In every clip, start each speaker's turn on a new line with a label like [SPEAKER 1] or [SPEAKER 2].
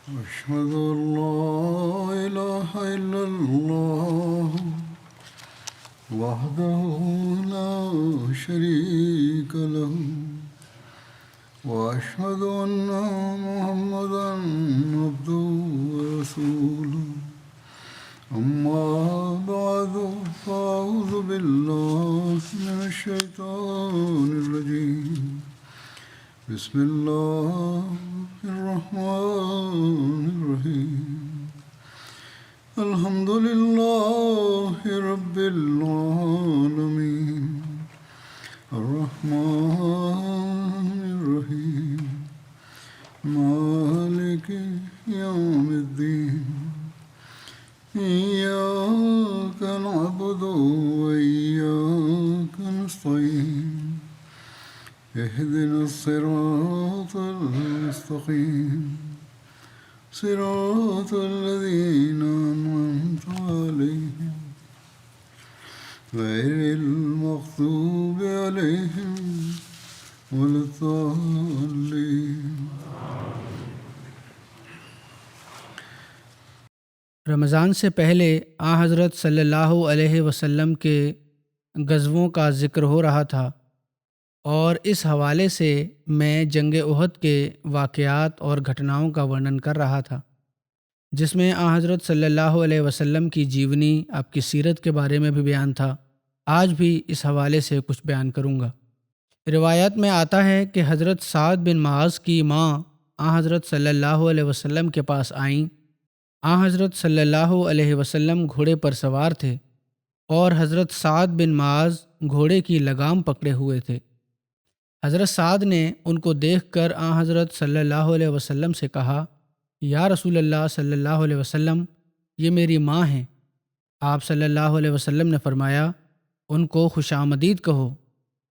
[SPEAKER 1] أشهد أن لا إله إلا الله وحده لا شريك له وأشهد أن محمدا عبده ورسوله أما بعد فأعوذ بالله من الشيطان الرجيم بسم الله الرحمن الرحيم الحمد لله رب العالمين الرحمن الرحيم مالك يوم الدين إياك نعبد وإياك نستعين اهدنا الصراط المستقيم صراط الذين أنعمت عليهم غير المغضوب عليهم ولا الضالين.
[SPEAKER 2] رمضان سے پہلے حضرت صلی اللہ علیہ وسلم کے غزووں کا ذکر ہو رہا تھا، اور اس حوالے سے میں جنگ احد کے واقعات اور گھٹناؤں کا ورنن کر رہا تھا، جس میں حضرت صلی اللہ علیہ وسلم کی جیونی، آپ کی سیرت کے بارے میں بھی بیان تھا۔ آج بھی اس حوالے سے کچھ بیان کروں گا۔ روایات میں آتا ہے کہ حضرت سعد بن معاذ کی ماں حضرت صلی اللہ علیہ وسلم کے پاس آئیں۔ حضرت صلی اللہ علیہ وسلم گھوڑے پر سوار تھے اور حضرت سعد بن معاذ گھوڑے کی لگام پکڑے ہوئے تھے۔ حضرت سعد نے ان کو دیکھ کر حضرت صلی اللہ علیہ وسلم سے کہا، یا رسول اللہ صلی اللہ علیہ وسلم، یہ میری ماں ہیں۔ آپ صلی اللہ علیہ وسلم نے فرمایا، ان کو خوش آمدید کہو،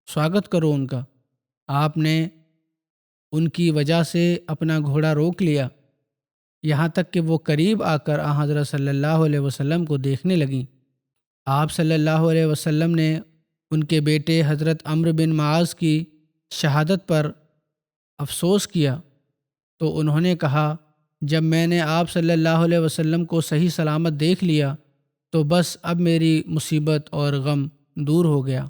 [SPEAKER 2] سواگت کرو ان کا۔ آپ نے ان کی وجہ سے اپنا گھوڑا روک لیا، یہاں تک کہ وہ قریب آ کر حضرت صلی اللہ علیہ وسلم کو دیکھنے لگیں۔ آپ صلی اللہ علیہ وسلم نے ان کے بیٹے حضرت عمرو بن معاذ کی شہادت پر افسوس کیا تو انہوں نے کہا، جب میں نے آپ صلی اللہ علیہ وسلم کو صحیح سلامت دیکھ لیا تو بس اب میری مصیبت اور غم دور ہو گیا۔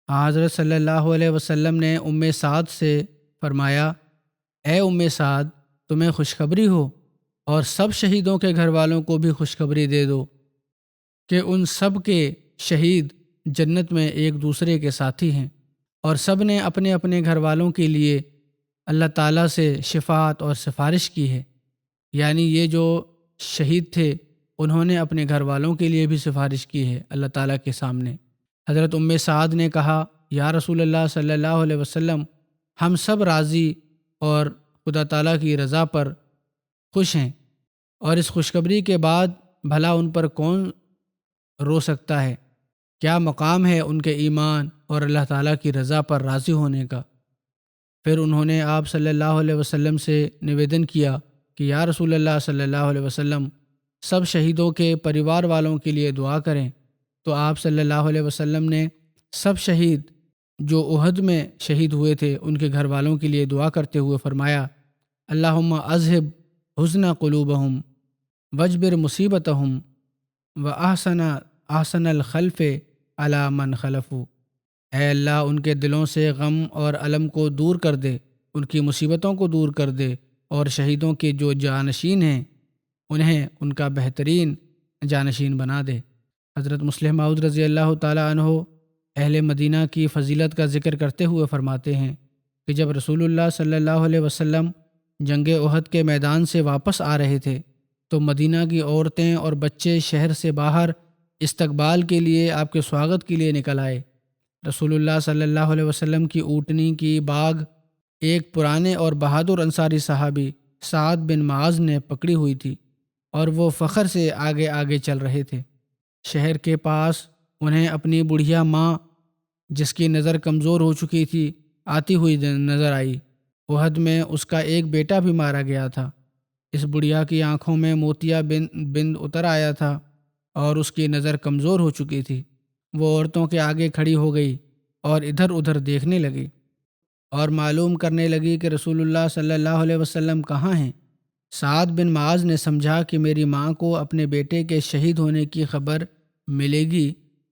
[SPEAKER 2] حضرت صلی اللہ علیہ وسلم نے سعد سے فرمایا، اے سعد، تمہیں خوشخبری ہو، اور سب شہیدوں کے گھر والوں کو بھی خوشخبری دے دو کہ ان سب کے شہید جنت میں ایک دوسرے کے ساتھی ہیں، اور سب نے اپنے اپنے گھر والوں کے لیے اللہ تعالیٰ سے شفاعت اور سفارش کی ہے۔ یعنی یہ جو شہید تھے انہوں نے اپنے گھر والوں کے لیے بھی سفارش کی ہے اللہ تعالیٰ کے سامنے۔ حضرت سعد نے کہا، یا رسول اللہ صلی اللہ علیہ وسلم، ہم سب راضی اور خدا تعالیٰ کی رضا پر خوش ہیں، اور اس خوشخبری کے بعد بھلا ان پر کون رو سکتا ہے؟ کیا مقام ہے ان کے ایمان اور اللہ تعالیٰ کی رضا پر راضی ہونے کا؟ پھر انہوں نے آپ صلی اللہ علیہ وسلم سے نویدن کیا کہ یا رسول اللہ صلی اللہ علیہ وسلم، سب شہیدوں کے پریوار والوں کے لیے دعا کریں۔ تو آپ صلی اللہ علیہ وسلم نے سب شہید جو احد میں شہید ہوئے تھے ان کے گھر والوں کے لیے دعا کرتے ہوئے فرمایا، اللہم اذہب حزن قلوبہم وجبر مصیبتہم احسن الخلف علی من خلفوا۔ اے اللہ، ان کے دلوں سے غم اور الم کو دور کر دے، ان کی مصیبتوں کو دور کر دے، اور شہیدوں کے جو جانشین ہیں انہیں ان کا بہترین جانشین بنا دے۔ حضرت مسلم موعود رضی اللہ تعالیٰ عنہ اہل مدینہ کی فضیلت کا ذکر کرتے ہوئے فرماتے ہیں کہ جب رسول اللہ صلی اللہ علیہ وسلم جنگ احد کے میدان سے واپس آ رہے تھے تو مدینہ کی عورتیں اور بچے شہر سے باہر استقبال کے لیے، آپ کے سواگت کے لیے نکل آئے۔ رسول اللہ صلی اللہ علیہ وسلم کی اونٹنی کی باگ ایک پرانے اور بہادر انصاری صحابی سعد بن معاذ نے پکڑی ہوئی تھی، اور وہ فخر سے آگے آگے چل رہے تھے۔ شہر کے پاس انہیں اپنی بڑھیا ماں، جس کی نظر کمزور ہو چکی تھی، آتی ہوئی نظر آئی۔ احد میں اس کا ایک بیٹا بھی مارا گیا تھا۔ اس بڑھیا کی آنکھوں میں موتیا بند اتر آیا تھا اور اس کی نظر کمزور ہو چکی تھی۔ وہ عورتوں کے آگے کھڑی ہو گئی اور ادھر ادھر دیکھنے لگی اور معلوم کرنے لگی کہ رسول اللہ صلی اللہ علیہ وسلم کہاں ہیں۔ سعد بن معاذ نے سمجھا کہ میری ماں کو اپنے بیٹے کے شہید ہونے کی خبر ملے گی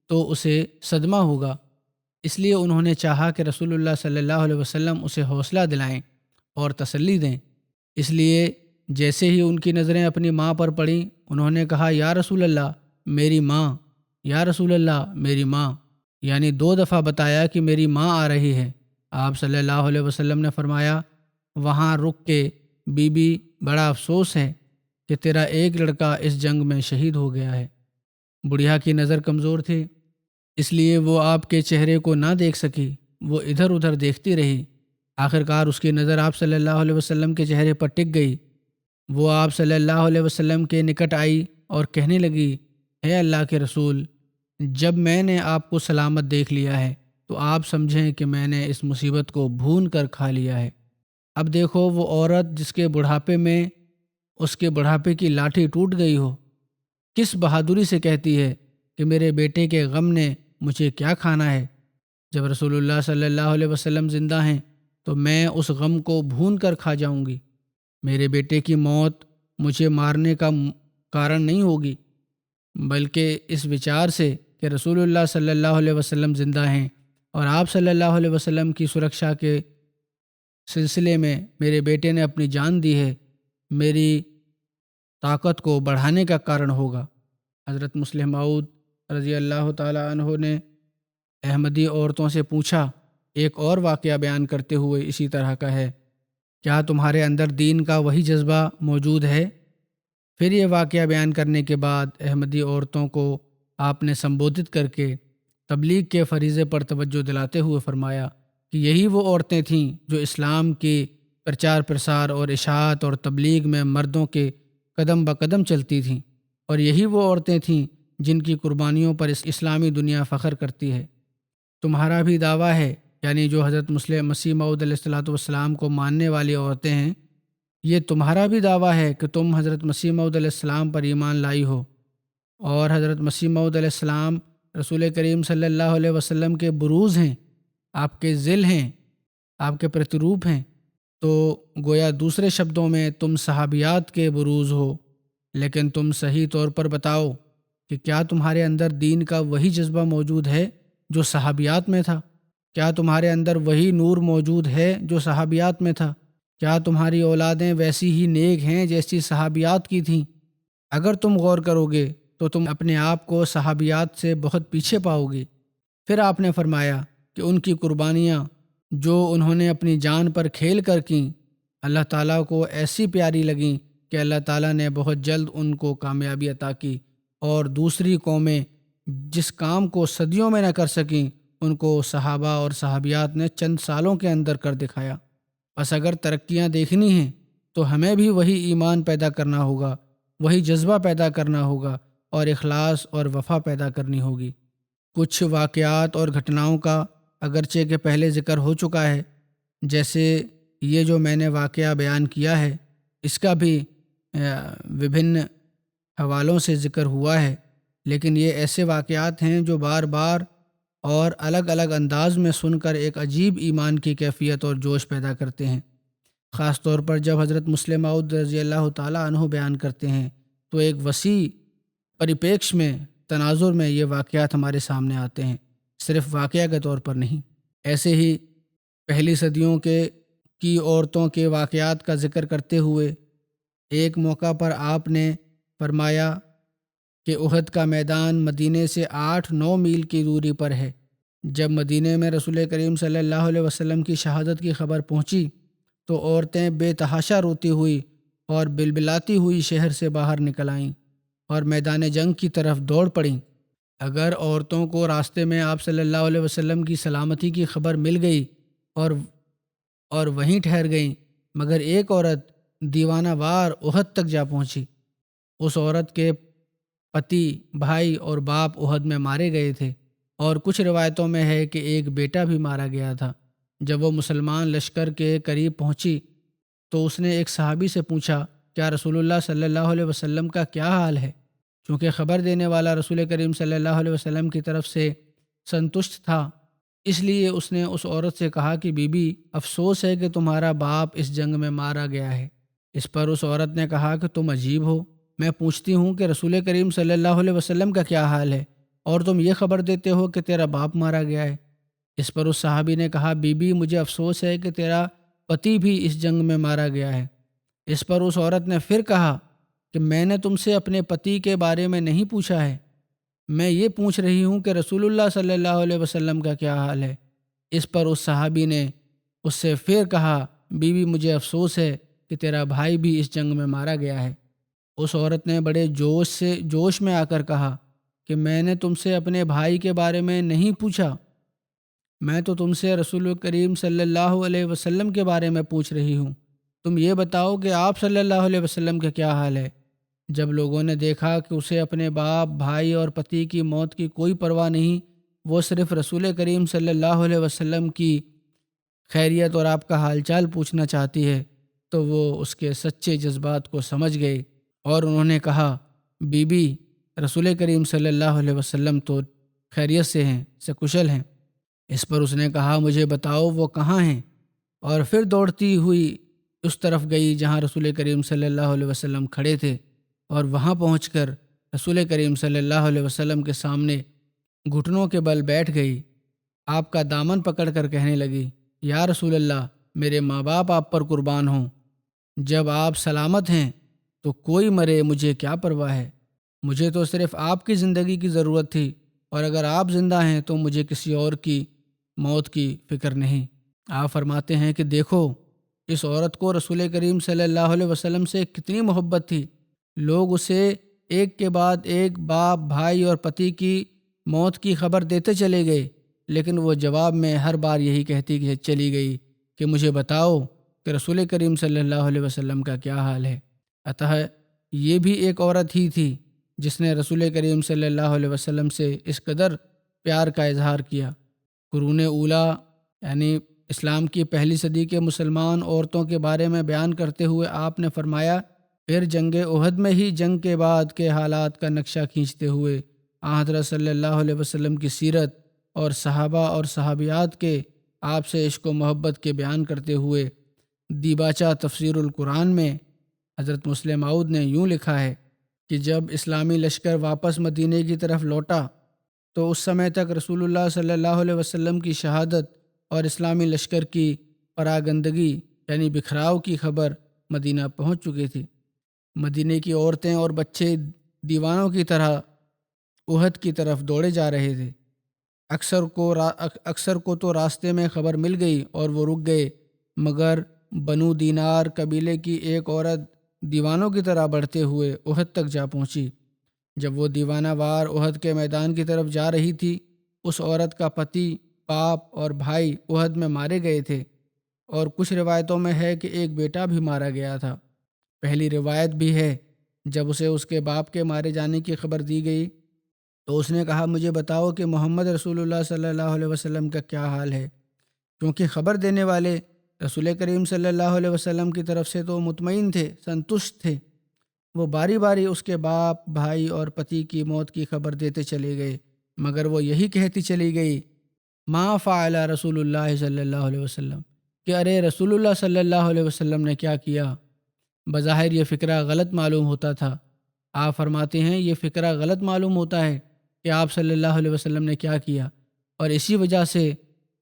[SPEAKER 2] تو اسے صدمہ ہوگا، اس لیے انہوں نے چاہا کہ رسول اللہ صلی اللہ علیہ وسلم اسے حوصلہ دلائیں اور تسلی دیں۔ اس لیے جیسے ہی ان کی نظریں اپنی ماں پر پڑیں، انہوں نے کہا یا رسول اللہ میری ماں، یا رسول اللہ میری ماں، یعنی 2 دفعہ بتایا کہ میری ماں آ رہی ہے۔ آپ صلی اللہ علیہ وسلم نے فرمایا وہاں رک کے بی بی بڑا افسوس ہے کہ تیرا ایک لڑکا اس جنگ میں شہید ہو گیا ہے۔ بڑھیا کی نظر کمزور تھی، اس لیے وہ آپ کے چہرے کو نہ دیکھ سکی، وہ ادھر ادھر دیکھتی رہی۔ آخرکار اس کی نظر آپ صلی اللہ علیہ وسلم کے چہرے پر ٹک گئی۔ وہ آپ صلی اللہ علیہ وسلم کے نکٹ آئی اور کہنے لگی اے اللہ کے رسول، جب میں نے آپ کو سلامت دیکھ لیا ہے تو آپ سمجھیں کہ میں نے اس مصیبت کو بھون کر کھا لیا ہے۔ اب دیکھو وہ عورت جس کے بڑھاپے میں اس کے بڑھاپے کی لاٹھی ٹوٹ گئی ہو، کس بہادری سے کہتی ہے کہ میرے بیٹے کے غم نے مجھے کیا کھانا ہے۔ جب رسول اللہ صلی اللہ علیہ وسلم زندہ ہیں تو میں اس غم کو بھون کر کھا جاؤں گی۔ میرے بیٹے کی موت مجھے مارنے کا کارن نہیں ہوگی، بلکہ اس وچار سے کہ رسول اللہ صلی اللہ علیہ وسلم زندہ ہیں اور آپ صلی اللہ علیہ وسلم کی سرکشا کے سلسلے میں میرے بیٹے نے اپنی جان دی ہے، میری طاقت کو بڑھانے کا کارن ہوگا۔ حضرت مسلم موعود رضی اللہ تعالی عنہ نے احمدی عورتوں سے پوچھا، ایک اور واقعہ بیان کرتے ہوئے اسی طرح کا ہے، کیا تمہارے اندر دین کا وہی جذبہ موجود ہے؟ پھر یہ واقعہ بیان کرنے کے بعد احمدی عورتوں کو آپ نے سمبودھت کر کے تبلیغ کے فریضے پر توجہ دلاتے ہوئے فرمایا کہ یہی وہ عورتیں تھیں جو اسلام کی پرچار پرسار اور اشاعت اور تبلیغ میں مردوں کے قدم بقدم چلتی تھیں، اور یہی وہ عورتیں تھیں جن کی قربانیوں پر اسلامی دنیا فخر کرتی ہے۔ تمہارا بھی دعویٰ ہے، یعنی جو حضرت مسیح موعود علیہ الصلوۃ والسلام کو ماننے والی عورتیں ہیں، یہ تمہارا بھی دعویٰ ہے کہ تم حضرت مسیح موعود علیہ السلام پر ایمان لائی ہو، اور حضرت مسیح موعود علیہ السلام رسول کریم صلی اللہ علیہ وسلم کے بروز ہیں، آپ کے ذل ہیں، آپ کے پرتروپ ہیں، تو گویا دوسرے شبدوں میں تم صحابیات کے بروز ہو۔ لیکن تم صحیح طور پر بتاؤ کہ کیا تمہارے اندر دین کا وہی جذبہ موجود ہے جو صحابیات میں تھا؟ کیا تمہارے اندر وہی نور موجود ہے جو صحابیات میں تھا؟ کیا تمہاری اولادیں ویسی ہی نیک ہیں جیسی صحابیات کی تھیں؟ اگر تم غور کرو گے تو تم اپنے آپ کو صحابیات سے بہت پیچھے پاؤ گے۔ پھر آپ نے فرمایا کہ ان کی قربانیاں جو انہوں نے اپنی جان پر کھیل کر کیں، اللہ تعالیٰ کو ایسی پیاری لگیں کہ اللہ تعالیٰ نے بہت جلد ان کو کامیابی عطا کی، اور دوسری قومیں جس کام کو صدیوں میں نہ کر سکیں ان کو صحابہ اور صحابیات نے چند سالوں کے اندر کر دکھایا۔ بس اگر ترقیاں دیکھنی ہیں تو ہمیں بھی وہی ایمان پیدا کرنا ہوگا، وہی جذبہ پیدا کرنا ہوگا، اور اخلاص اور وفا پیدا کرنی ہوگی۔ کچھ واقعات اور گھٹناؤں کا اگرچہ کہ پہلے ذکر ہو چکا ہے، جیسے یہ جو میں نے واقعہ بیان کیا ہے اس کا بھی وبھن حوالوں سے ذکر ہوا ہے، لیکن یہ ایسے واقعات ہیں جو بار بار اور الگ الگ انداز میں سن کر ایک عجیب ایمان کی کیفیت اور جوش پیدا کرتے ہیں۔ خاص طور پر جب حضرت مسلم موعود رضی اللہ تعالیٰ عنہ بیان کرتے ہیں تو ایک وسیع پریپیکش میں، تناظر میں یہ واقعات ہمارے سامنے آتے ہیں، صرف واقعہ کے طور پر نہیں۔ ایسے ہی پہلی صدیوں کی عورتوں کے واقعات کا ذکر کرتے ہوئے ایک موقع پر آپ نے فرمایا کہ احد کا میدان مدینے سے 8-9 میل کی دوری پر ہے۔ جب مدینے میں رسول کریم صلی اللہ علیہ وسلم کی شہادت کی خبر پہنچی تو عورتیں بے تحاشا روتی ہوئی اور بلبلاتی ہوئی شہر سے باہر نکل آئیں اور میدان جنگ کی طرف دوڑ پڑیں۔ اگر عورتوں کو راستے میں آپ صلی اللہ علیہ وسلم کی سلامتی کی خبر مل گئی اور وہیں ٹھہر گئیں، مگر ایک عورت دیوانہ وار احد تک جا پہنچی۔ اس عورت کے پتی، بھائی اور باپ احد میں مارے گئے تھے، اور کچھ روایتوں میں ہے کہ ایک بیٹا بھی مارا گیا تھا۔ جب وہ مسلمان لشکر کے قریب پہنچی تو اس نے ایک صحابی سے پوچھا، کیا رسول اللہ صلی اللہ علیہ وسلم کا کیا حال ہے؟ چونکہ خبر دینے والا رسول کریم صلی اللہ علیہ وسلم کی طرف سے سنتشٹ تھا، اس لیے اس نے اس عورت سے کہا کہ بی بی، افسوس ہے کہ تمہارا باپ اس جنگ میں مارا گیا ہے۔ اس پر اس عورت نے کہا کہ تم عجیب ہو، میں پوچھتی ہوں کہ رسول کریم صلی اللہ علیہ وسلم کا کیا حال ہے، اور تم یہ خبر دیتے ہو کہ تیرا باپ مارا گیا ہے۔ اس پر اس صحابی نے کہا بی بی مجھے افسوس ہے کہ تیرا پتی بھی اس جنگ میں مارا گیا ہے۔ اس پر اس عورت نے پھر کہا کہ میں نے تم سے اپنے پتی کے بارے میں نہیں پوچھا ہے، میں یہ پوچھ رہی ہوں کہ رسول اللہ صلی اللہ علیہ وسلم کا کیا حال ہے۔ اس پر اس صحابی نے اس سے پھر کہا بی بی مجھے افسوس ہے کہ تیرا بھائی بھی اس جنگ میں مارا گیا ہے۔ اس عورت نے بڑے جوش میں آ کر کہا کہ میں نے تم سے اپنے بھائی کے بارے میں نہیں پوچھا، میں تو تم سے رسول کریم صلی اللہ علیہ وسلم کے بارے میں پوچھ رہی ہوں، تم یہ بتاؤ کہ آپ صلی اللہ علیہ وسلم کا کیا حال ہے۔ جب لوگوں نے دیکھا کہ اسے اپنے باپ، بھائی اور پتی کی موت کی کوئی پرواہ نہیں، وہ صرف رسول کریم صلی اللہ علیہ وسلم کی خیریت اور آپ کا حال چال پوچھنا چاہتی ہے، تو وہ اس کے سچے جذبات کو سمجھ گئے اور انہوں نے کہا بی بی رسول کریم صلی اللہ علیہ وسلم تو خیریت سے ہیں، سکشل ہیں۔ اس پر اس نے کہا مجھے بتاؤ وہ کہاں ہیں، اور پھر دوڑتی ہوئی اس طرف گئی جہاں رسول کریم صلی اللہ علیہ وسلم کھڑے تھے، اور وہاں پہنچ کر رسول کریم صلی اللہ علیہ وسلم کے سامنے گھٹنوں کے بل بیٹھ گئی، آپ کا دامن پکڑ کر کہنے لگی یا رسول اللہ میرے ماں باپ آپ پر قربان ہوں، جب آپ سلامت ہیں تو کوئی مرے مجھے کیا پرواہ ہے، مجھے تو صرف آپ کی زندگی کی ضرورت تھی، اور اگر آپ زندہ ہیں تو مجھے کسی اور کی موت کی فکر نہیں۔ آپ فرماتے ہیں کہ دیکھو اس عورت کو رسول کریم صلی اللہ علیہ وسلم سے کتنی محبت تھی، لوگ اسے ایک کے بعد ایک باپ، بھائی اور پتی کی موت کی خبر دیتے چلے گئے، لیکن وہ جواب میں ہر بار یہی کہتی کہ چلی گئی کہ مجھے بتاؤ کہ رسول کریم صلی اللہ علیہ وسلم کا کیا حال ہے۔ اتہ یہ بھی ایک عورت ہی تھی جس نے رسول کریم صلی اللہ علیہ وسلم سے اس قدر پیار کا اظہار کیا۔ قرون اولیٰ یعنی اسلام کی پہلی صدی کے مسلمان عورتوں کے بارے میں بیان کرتے ہوئے آپ نے فرمایا پھر جنگ احد میں ہی جنگ کے بعد کے حالات کا نقشہ کھینچتے ہوئے حضرت صلی اللہ علیہ وسلم کی سیرت اور صحابہ اور صحابیات کے آپ سے عشق و محبت کے بیان کرتے ہوئے دیباچہ تفسیر القرآن میں حضرت مسلم معود نے یوں لکھا ہے کہ جب اسلامی لشکر واپس مدینے کی طرف لوٹا تو اس سمے تک رسول اللہ صلی اللہ علیہ وسلم کی شہادت اور اسلامی لشکر کی پراگندگی یعنی بکھراؤ کی خبر مدینہ پہنچ چکی تھی۔ مدینے کی عورتیں اور بچے دیوانوں کی طرح احد کی طرف دوڑے جا رہے تھے۔ اکثر کو تو راستے میں خبر مل گئی اور وہ رک گئے، مگر بنو دینار قبیلے کی ایک عورت دیوانوں کی طرح بڑھتے ہوئے احد تک جا پہنچی۔ جب وہ دیوانہ وار احد کے میدان کی طرف جا رہی تھی، اس عورت کا پتی، باپ اور بھائی احد میں مارے گئے تھے، اور کچھ روایتوں میں ہے کہ ایک بیٹا بھی مارا گیا تھا۔ پہلی روایت بھی ہے جب اسے اس کے باپ کے مارے جانے کی خبر دی گئی تو اس نے کہا مجھے بتاؤ کہ محمد رسول اللہ صلی اللہ علیہ وسلم کا کیا حال ہے، کیونکہ خبر دینے والے رسول کریم صلی اللہ علیہ وسلم کی طرف سے تو مطمئن تھے، سنتشٹ تھے۔ وہ باری باری اس کے باپ، بھائی اور پتی کی موت کی خبر دیتے چلے گئے، مگر وہ یہی کہتی چلی گئی ما فعل رسول اللہ صلی اللہ علیہ وسلم کہ ارے رسول اللہ صلی اللہ علیہ وسلم نے کیا کیا۔ بظاہر یہ فکرہ غلط معلوم ہوتا تھا۔ آپ فرماتے ہیں یہ فکرہ غلط معلوم ہوتا ہے کہ آپ صلی اللہ علیہ وسلم نے کیا کیا، اور اسی وجہ سے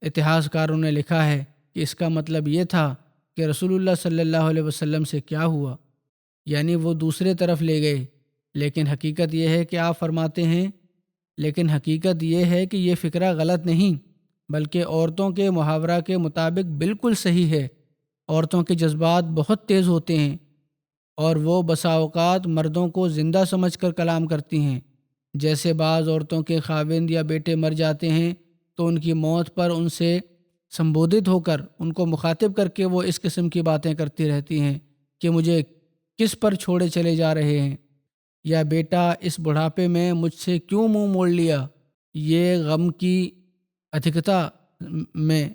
[SPEAKER 2] اتہاس کاروں نے لکھا ہے کہ اس کا مطلب یہ تھا کہ رسول اللہ صلی اللہ علیہ وسلم سے کیا ہوا، یعنی وہ دوسرے طرف لے گئے۔ لیکن حقیقت یہ ہے کہ آپ فرماتے ہیں کہ یہ فکرہ غلط نہیں بلکہ عورتوں کے محاورہ کے مطابق بالکل صحیح ہے۔ عورتوں کے جذبات بہت تیز ہوتے ہیں اور وہ بسا اوقات مردوں کو زندہ سمجھ کر کلام کرتی ہیں۔ جیسے بعض عورتوں کے خاوند یا بیٹے مر جاتے ہیں تو ان کی موت پر ان سے سمبودت ہو کر ان کو مخاطب کر کے وہ اس قسم کی باتیں کرتی رہتی ہیں کہ مجھے کس پر چھوڑے چلے جا رہے ہیں، یا بیٹا اس بڑھاپے میں مجھ سے کیوں منہ موڑ لیا۔ یہ غم کی ادھکتا میں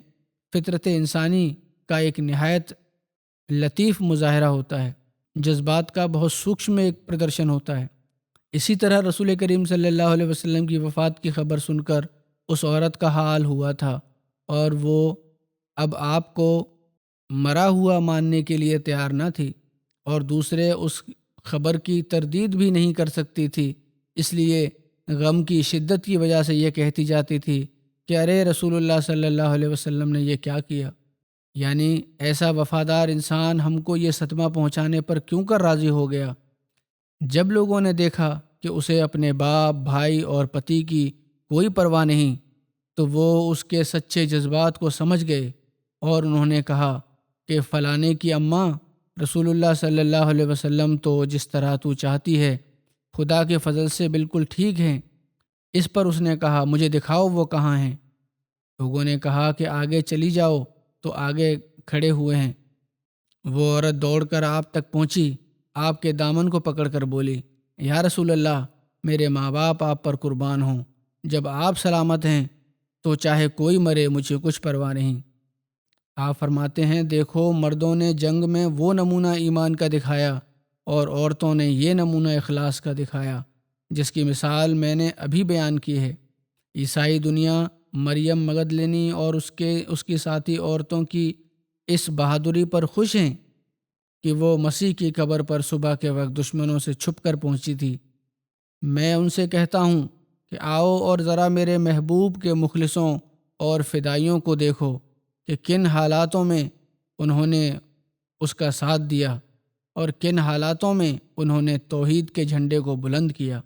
[SPEAKER 2] فطرت انسانی کا ایک نہایت لطیف مظاہرہ ہوتا ہے، جذبات کا بہت سوکشم ایک پردرشن ہوتا ہے۔ اسی طرح رسول کریم صلی اللہ علیہ وسلم کی وفات کی خبر سن کر اس عورت کا حال ہوا تھا، اور وہ اب آپ کو مرا ہوا ماننے کے لیے تیار نہ تھی۔ اور دوسرے اس خبر کی تردید بھی نہیں کر سکتی تھی، اس لیے غم کی شدت کی وجہ سے یہ کہتی جاتی تھی کہ ارے رسول اللہ صلی اللہ علیہ وسلم نے یہ کیا کیا، یعنی ایسا وفادار انسان ہم کو یہ صدمہ پہنچانے پر کیوں کر راضی ہو گیا۔ جب لوگوں نے دیکھا کہ اسے اپنے باپ، بھائی اور پتی کی کوئی پرواہ نہیں، تو وہ اس کے سچے جذبات کو سمجھ گئے اور انہوں نے کہا کہ فلانے کی اماں، رسول اللہ صلی اللہ علیہ وسلم تو جس طرح تو چاہتی ہے خدا کے فضل سے بالکل ٹھیک ہیں۔ اس پر اس نے کہا مجھے دکھاؤ وہ کہاں ہیں۔ لوگوں نے کہا کہ آگے چلی جاؤ، تو آگے کھڑے ہوئے ہیں۔ وہ عورت دوڑ کر آپ تک پہنچی، آپ کے دامن کو پکڑ کر بولی یا رسول اللہ، میرے ماں باپ آپ پر قربان ہوں، جب آپ سلامت ہیں تو چاہے کوئی مرے مجھے کچھ پرواہ نہیں۔ آپ فرماتے ہیں دیکھو مردوں نے جنگ میں وہ نمونہ ایمان کا دکھایا اور عورتوں نے یہ نمونہ اخلاص کا دکھایا جس کی مثال میں نے ابھی بیان کی ہے۔ عیسائی دنیا مریم مگدلینی اور اس کی ساتھی عورتوں کی اس بہادری پر خوش ہیں کہ وہ مسیح کی قبر پر صبح کے وقت دشمنوں سے چھپ کر پہنچی تھی۔ میں ان سے کہتا ہوں کہ آؤ اور ذرا میرے محبوب کے مخلصوں اور فدائیوں کو دیکھو کہ کن حالاتوں میں انہوں نے اس کا ساتھ دیا اور کن حالاتوں میں انہوں نے توحید کے جھنڈے کو بلند کیا۔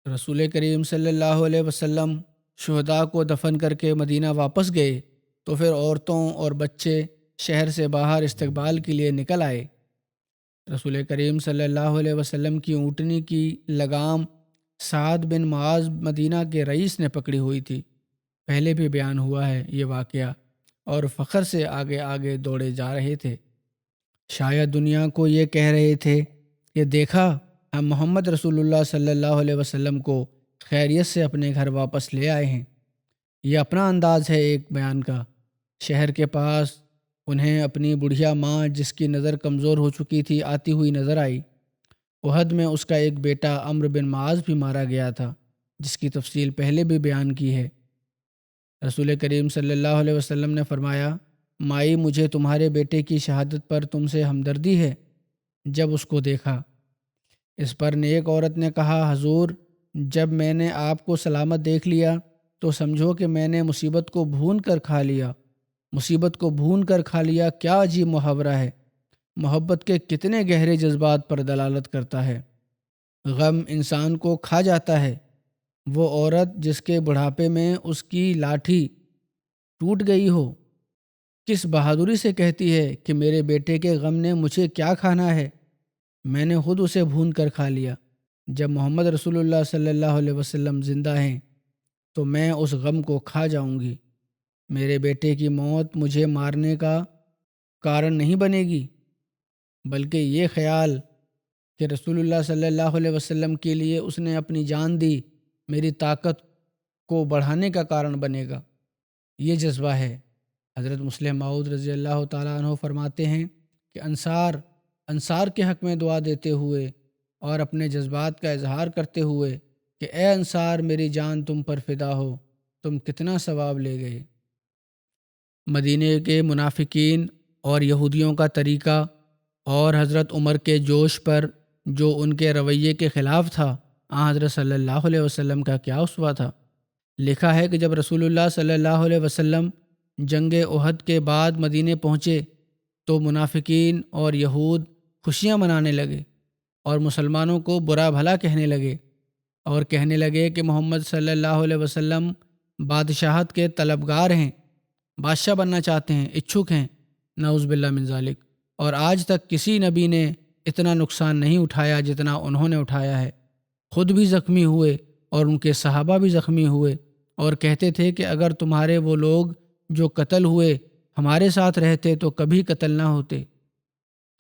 [SPEAKER 2] رسول کریم صلی اللہ علیہ وسلم شہداء کو دفن کر کے مدینہ واپس گئے تو پھر عورتوں اور بچے شہر سے باہر استقبال کے لیے نکل آئے۔ رسول کریم صلی اللہ علیہ وسلم کی اونٹنی کی لگام سعد بن معاذ مدینہ کے رئیس نے پکڑی ہوئی تھی۔ پہلے بھی بیان ہوا ہے یہ واقعہ، اور فخر سے آگے آگے دوڑے جا رہے تھے۔ شاید دنیا کو یہ کہہ رہے تھے کہ دیکھا ہم محمد رسول اللہ صلی اللہ علیہ وسلم کو خیریت سے اپنے گھر واپس لے آئے ہیں۔ یہ اپنا انداز ہے ایک بیان کا۔ شہر کے پاس انہیں اپنی بڑھیا ماں جس کی نظر کمزور ہو چکی تھی آتی ہوئی نظر آئی۔ احد میں اس کا ایک بیٹا عمرو بن معاذ بھی مارا گیا تھا، جس کی تفصیل پہلے بھی بیان کی ہے۔ رسول کریم صلی اللہ علیہ وسلم نے فرمایا مائی مجھے تمہارے بیٹے کی شہادت پر تم سے ہمدردی ہے۔ جب اس کو دیکھا، اس پر نیک عورت نے کہا حضور جب میں نے آپ کو سلامت دیکھ لیا تو سمجھو کہ میں نے مصیبت کو بھون کر کھا لیا۔ مصیبت کو بھون کر کھا لیا کیا عجیب محاورہ ہے، محبت کے کتنے گہرے جذبات پر دلالت کرتا ہے۔ غم انسان کو کھا جاتا ہے۔ وہ عورت جس کے بڑھاپے میں اس کی لاٹھی ٹوٹ گئی ہو کس بہادری سے کہتی ہے کہ میرے بیٹے کے غم نے مجھے کیا کھانا ہے، میں نے خود اسے بھون کر کھا لیا۔ جب محمد رسول اللہ صلی اللہ علیہ وسلم زندہ ہیں تو میں اس غم کو کھا جاؤں گی۔ میرے بیٹے کی موت مجھے مارنے کا کارن نہیں بنے گی، بلکہ یہ خیال کہ رسول اللہ صلی اللہ علیہ وسلم کے لیے اس نے اپنی جان دی میری طاقت کو بڑھانے کا کارن بنے گا۔ یہ جذبہ ہے۔ حضرت مسلم موعود رضی اللہ تعالیٰ عنہ فرماتے ہیں کہ انصار کے حق میں دعا دیتے ہوئے اور اپنے جذبات کا اظہار کرتے ہوئے کہ اے انصار میری جان تم پر فدا ہو، تم کتنا ثواب لے گئے۔ مدینے کے منافقین اور یہودیوں کا طریقہ اور حضرت عمر کے جوش پر جو ان کے رویے کے خلاف تھا، حضرت صلی اللہ علیہ وسلم کا کیا اسوہ تھا۔ لکھا ہے کہ جب رسول اللہ صلی اللہ علیہ وسلم جنگ احد کے بعد مدینے پہنچے تو منافقین اور یہود خوشیاں منانے لگے اور مسلمانوں کو برا بھلا کہنے لگے اور کہنے لگے کہ محمد صلی اللہ علیہ وسلم بادشاہت کے طلبگار ہیں، بادشاہ بننا چاہتے ہیں، اچھک ہیں، نعوذ باللہ من ذالک، اور آج تک کسی نبی نے اتنا نقصان نہیں اٹھایا جتنا انہوں نے اٹھایا ہے۔ خود بھی زخمی ہوئے اور ان کے صحابہ بھی زخمی ہوئے اور کہتے تھے کہ اگر تمہارے وہ لوگ جو قتل ہوئے ہمارے ساتھ رہتے تو کبھی قتل نہ ہوتے۔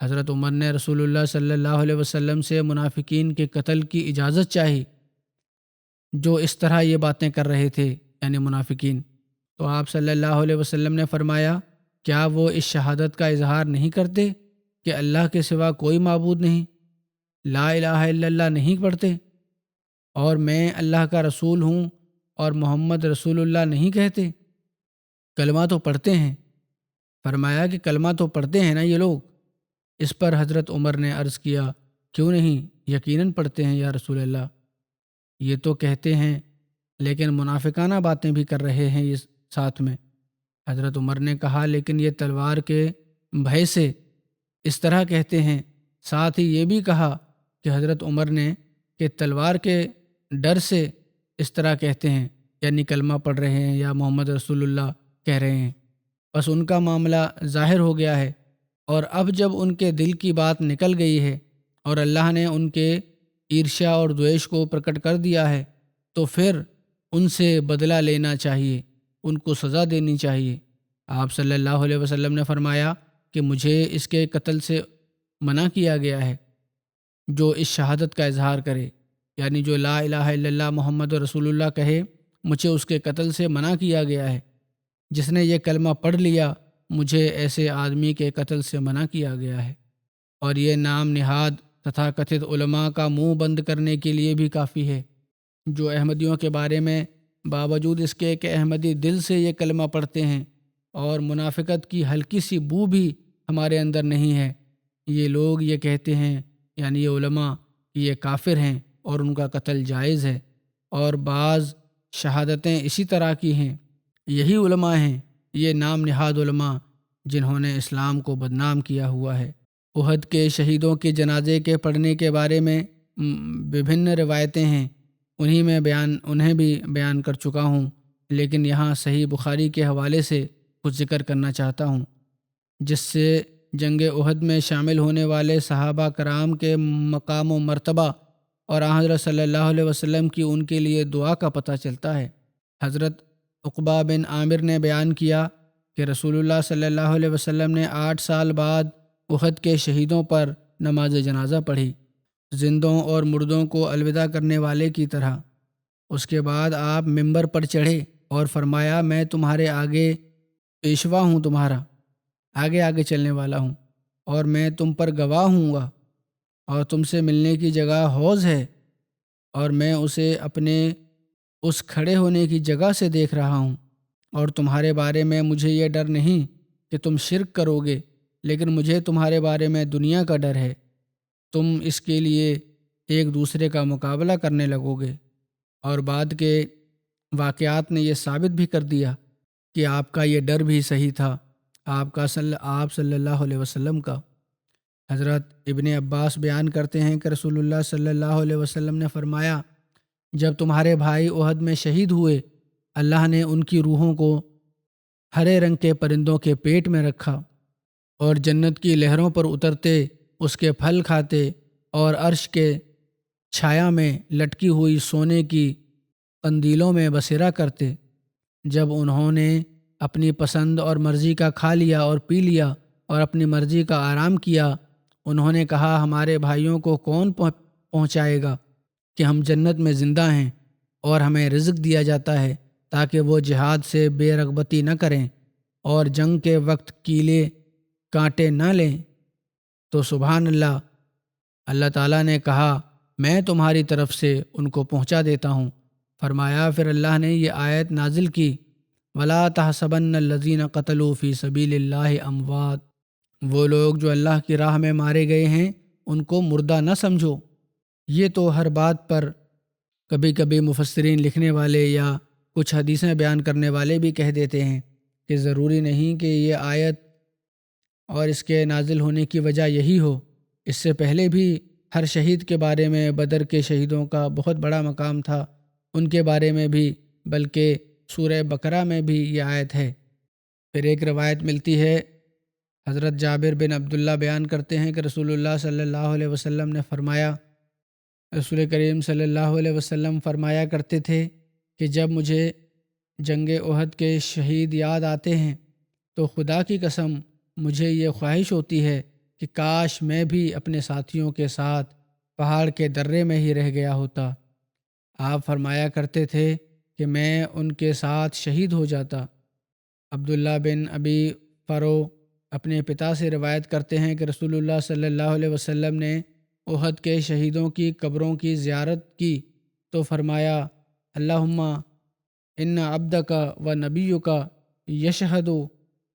[SPEAKER 2] حضرت عمر نے رسول اللہ صلی اللہ علیہ وسلم سے منافقین کے قتل کی اجازت چاہی جو اس طرح یہ باتیں کر رہے تھے، یعنی منافقین۔ تو آپ صلی اللہ علیہ وسلم نے فرمایا کیا وہ اس شہادت کا اظہار نہیں کرتے کہ اللہ کے سوا کوئی معبود نہیں، لا الہ الا اللہ نہیں پڑھتے، اور میں اللہ کا رسول ہوں اور محمد رسول اللہ نہیں کہتے؟ کلمہ تو پڑھتے ہیں۔ فرمایا کہ کلمہ تو پڑھتے ہیں نا یہ لوگ، اس پر حضرت عمر نے عرض کیا، کیوں نہیں، یقیناً پڑھتے ہیں یا رسول اللہ۔ یہ تو کہتے ہیں لیکن منافقانہ باتیں بھی کر رہے ہیں اس ساتھ میں۔ حضرت عمر نے کہا، لیکن یہ تلوار کے بھے سے اس طرح کہتے ہیں۔ ساتھ ہی یہ بھی کہا کہ حضرت عمر نے کہ تلوار کے ڈر سے اس طرح کہتے ہیں، یعنی کلمہ پڑھ رہے ہیں یا محمد رسول اللہ کہہ رہے ہیں۔ بس ان کا معاملہ ظاہر ہو گیا ہے، اور اب جب ان کے دل کی بات نکل گئی ہے اور اللہ نے ان کے عرشا اور دویش کو پرکٹ کر دیا ہے، تو پھر ان سے بدلہ لینا چاہیے، ان کو سزا دینی چاہیے۔ آپ صلی اللہ علیہ وسلم نے فرمایا کہ مجھے اس کے قتل سے منع کیا گیا ہے جو اس شہادت کا اظہار کرے، یعنی جو لا الہ الا اللہ محمد رسول اللہ کہے، مجھے اس کے قتل سے منع کیا گیا ہے۔ جس نے یہ کلمہ پڑھ لیا، مجھے ایسے آدمی کے قتل سے منع کیا گیا ہے۔ اور یہ نام نہاد تتھا کتھت علماء کا منہ بند کرنے کے لیے بھی کافی ہے، جو احمدیوں کے بارے میں باوجود اس کے کہ احمدی دل سے یہ کلمہ پڑھتے ہیں اور منافقت کی ہلکی سی بو بھی ہمارے اندر نہیں ہے، یہ لوگ یہ کہتے ہیں، یعنی یہ علماء، یہ کافر ہیں اور ان کا قتل جائز ہے۔ اور بعض شہادتیں اسی طرح کی ہیں۔ یہی علماء ہیں، یہ نام نہاد علماء، جنہوں نے اسلام کو بدنام کیا ہوا ہے۔ احد کے شہیدوں کے جنازے کے پڑھنے کے بارے میں وبھن روایتیں ہیں، انہیں بھی بیان کر چکا ہوں، لیکن یہاں صحیح بخاری کے حوالے سے کچھ ذکر کرنا چاہتا ہوں، جس سے جنگ احد میں شامل ہونے والے صحابہ کرام کے مقام و مرتبہ اور حضرت صلی اللہ علیہ وسلم کی ان کے لیے دعا کا پتہ چلتا ہے۔ حضرت عقبہ بن عامر نے بیان کیا کہ رسول اللہ صلی اللہ علیہ وسلم نے 8 سال بعد احد کے شہیدوں پر نماز جنازہ پڑھی، زندوں اور مردوں کو الوداع کرنے والے کی طرح۔ اس کے بعد آپ ممبر پر چڑھے اور فرمایا، میں تمہارے آگے پیشوا ہوں، تمہارا آگے آگے چلنے والا ہوں، اور میں تم پر گواہ ہوں گا، اور تم سے ملنے کی جگہ حوض ہے، اور میں اسے اپنے اس کھڑے ہونے کی جگہ سے دیکھ رہا ہوں، اور تمہارے بارے میں مجھے یہ ڈر نہیں کہ تم شرک کرو گے، لیکن مجھے تمہارے بارے میں دنیا کا ڈر ہے، تم اس کے لیے ایک دوسرے کا مقابلہ کرنے لگو گے۔ اور بعد کے واقعات نے یہ ثابت بھی کر دیا کہ آپ کا یہ ڈر بھی صحیح تھا، آپ صلی اللہ علیہ وسلم کا۔ حضرت ابن عباس بیان کرتے ہیں کہ رسول اللہ صلی اللہ علیہ وسلم نے فرمایا، جب تمہارے بھائی احد میں شہید ہوئے، اللہ نے ان کی روحوں کو ہرے رنگ کے پرندوں کے پیٹ میں رکھا، اور جنت کی لہروں پر اترتے، اس کے پھل کھاتے، اور عرش کے چھایا میں لٹکی ہوئی سونے کی قندیلوں میں بسیرا کرتے۔ جب انہوں نے اپنی پسند اور مرضی کا کھا لیا اور پی لیا اور اپنی مرضی کا آرام کیا، انہوں نے کہا، ہمارے بھائیوں کو کون پہنچائے گا کہ ہم جنت میں زندہ ہیں اور ہمیں رزق دیا جاتا ہے تاکہ وہ جہاد سے بے رغبتی نہ کریں اور جنگ کے وقت کیلے کانٹے نہ لیں؟ تو سبحان اللہ، اللہ تعالیٰ نے کہا، میں تمہاری طرف سے ان کو پہنچا دیتا ہوں۔ فرمایا، پھر اللہ نے یہ آیت نازل کی، وَلَا تَحْسَبَنَّ الَّذِينَ قَتَلُوا فِي سَبِيلِ اللَّهِ أَمْوَاتٌ، وہ لوگ جو اللہ کی راہ میں مارے گئے ہیں ان کو مردہ نہ سمجھو۔ یہ تو ہر بات پر کبھی کبھی مفسرین لکھنے والے یا کچھ حدیثیں بیان کرنے والے بھی کہہ دیتے ہیں کہ ضروری نہیں کہ یہ آیت اور اس کے نازل ہونے کی وجہ یہی ہو، اس سے پہلے بھی ہر شہید کے بارے میں بدر کے شہیدوں کا بہت بڑا مقام تھا، ان کے بارے میں بھی، بلکہ سورہ بقرہ میں بھی یہ آیت ہے۔ پھر ایک روایت ملتی ہے، حضرت جابر بن عبداللہ بیان کرتے ہیں کہ رسول اللہ صلی اللہ علیہ وسلم نے فرمایا، رسول کریم صلی اللہ علیہ وسلم فرمایا کرتے تھے کہ جب مجھے جنگ احد کے شہید یاد آتے ہیں تو خدا کی قسم مجھے یہ خواہش ہوتی ہے کہ کاش میں بھی اپنے ساتھیوں کے ساتھ پہاڑ کے درے میں ہی رہ گیا ہوتا۔ آپ فرمایا کرتے تھے کہ میں ان کے ساتھ شہید ہو جاتا۔ عبداللہ بن ابی فرو اپنے پتا سے روایت کرتے ہیں کہ رسول اللہ صلی اللہ علیہ وسلم نے احد کے شہیدوں کی قبروں کی زیارت کی تو فرمایا، اللہم ان عبدک و نبیک یشہد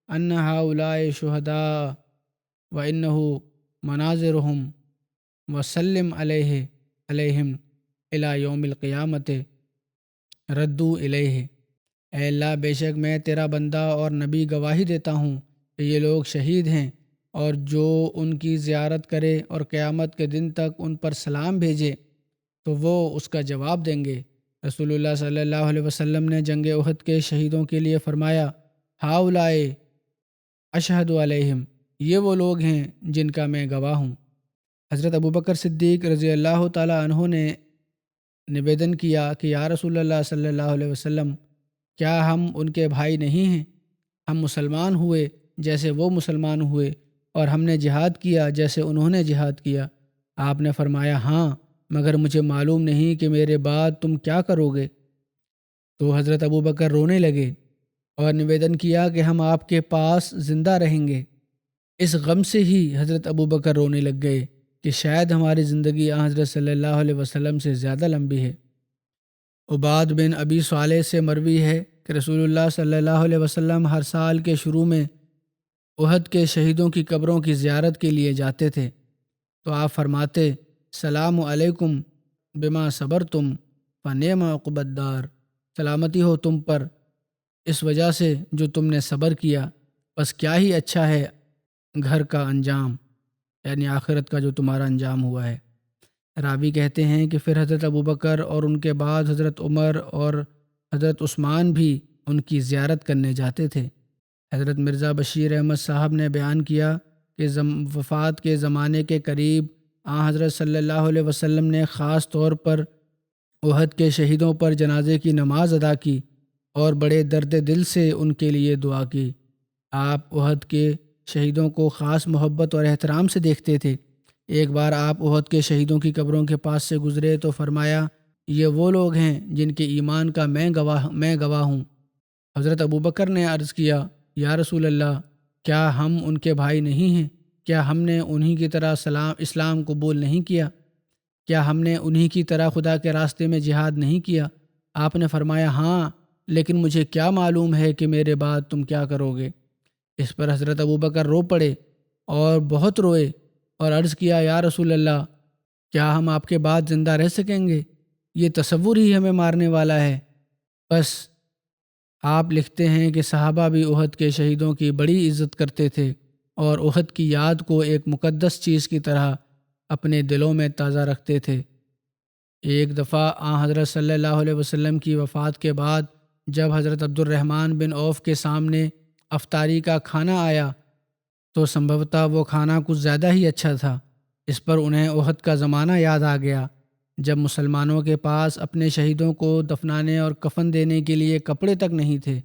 [SPEAKER 2] ان ہؤلاء شہداء و انہ مناظرہم وسلم علیہم الی یوم القیامت ردو الیہ۔ اے اللہ، بے شک میں تیرا بندہ اور نبی گواہی دیتا ہوں کہ یہ لوگ شہید ہیں، اور جو ان کی زیارت کرے اور قیامت کے دن تک ان پر سلام بھیجے تو وہ اس کا جواب دیں گے۔ رسول اللہ صلی اللہ علیہ وسلم نے جنگ احد کے شہیدوں کے لیے فرمایا، ہاؤلائے اشہد علیہم، یہ وہ لوگ ہیں جن کا میں گواہ ہوں۔ حضرت ابوبکر صدیق رضی اللہ تعالیٰ عنہ نے نویدن کیا کہ یا رسول اللہ صلی اللہ علیہ وسلم، کیا ہم ان کے بھائی نہیں ہیں؟ ہم مسلمان ہوئے جیسے وہ مسلمان ہوئے، اور ہم نے جہاد کیا جیسے انہوں نے جہاد کیا۔ آپ نے فرمایا، ہاں، مگر مجھے معلوم نہیں کہ میرے بعد تم کیا کرو گے۔ تو حضرت ابوبکر رونے لگے اور نویدن کیا کہ ہم آپ کے پاس زندہ رہیں گے۔ اس غم سے ہی حضرت ابوبکر رونے لگ گئے کہ شاید ہماری زندگی حضرت صلی اللہ علیہ وسلم سے زیادہ لمبی ہے۔ عباد بن ابی صالح سے مروی ہے کہ رسول اللہ صلی اللہ علیہ وسلم ہر سال کے شروع میں احد کے شہیدوں کی قبروں کی زیارت کے لیے جاتے تھے تو آپ فرماتے، سلام علیکم بما صبرتم فنعم عقبی الدار، سلامتی ہو تم پر اس وجہ سے جو تم نے صبر کیا، بس کیا ہی اچھا ہے گھر کا انجام، یعنی آخرت کا جو تمہارا انجام ہوا ہے۔ راوی کہتے ہیں کہ پھر حضرت ابوبکر اور ان کے بعد حضرت عمر اور حضرت عثمان بھی ان کی زیارت کرنے جاتے تھے۔ حضرت مرزا بشیر احمد صاحب نے بیان کیا کہ وفات کے زمانے کے قریب حضرت صلی اللہ علیہ وسلم نے خاص طور پر احد کے شہیدوں پر جنازے کی نماز ادا کی اور بڑے درد دل سے ان کے لیے دعا کی۔ آپ احد کے شہیدوں کو خاص محبت اور احترام سے دیکھتے تھے۔ ایک بار آپ احد کے شہیدوں کی قبروں کے پاس سے گزرے تو فرمایا، یہ وہ لوگ ہیں جن کے ایمان کا میں گواہ ہوں۔ حضرت ابوبکر نے عرض کیا، یا رسول اللہ، کیا ہم ان کے بھائی نہیں ہیں؟ کیا ہم نے انہی کی طرح اسلام قبول نہیں کیا؟ کیا ہم نے انہی کی طرح خدا کے راستے میں جہاد نہیں کیا؟ آپ نے فرمایا، ہاں، لیکن مجھے کیا معلوم ہے کہ میرے بعد تم کیا کرو گے؟ اس پر حضرت ابوبکر رو پڑے اور بہت روئے اور عرض کیا، یا رسول اللہ، کیا ہم آپ کے بعد زندہ رہ سکیں گے؟ یہ تصور ہی ہمیں مارنے والا ہے۔ بس آپ لکھتے ہیں کہ صحابہ بھی احد کے شہیدوں کی بڑی عزت کرتے تھے اور احد کی یاد کو ایک مقدس چیز کی طرح اپنے دلوں میں تازہ رکھتے تھے۔ ایک دفعہ حضرت صلی اللہ علیہ وسلم کی وفات کے بعد جب حضرت عبد الرحمن بن عوف کے سامنے افطاری کا کھانا آیا تو سنبھوتہ وہ کھانا کچھ زیادہ ہی اچھا تھا۔ اس پر انہیں احد کا زمانہ یاد آ گیا جب مسلمانوں کے پاس اپنے شہیدوں کو دفنانے اور کفن دینے کے لیے کپڑے تک نہیں تھے،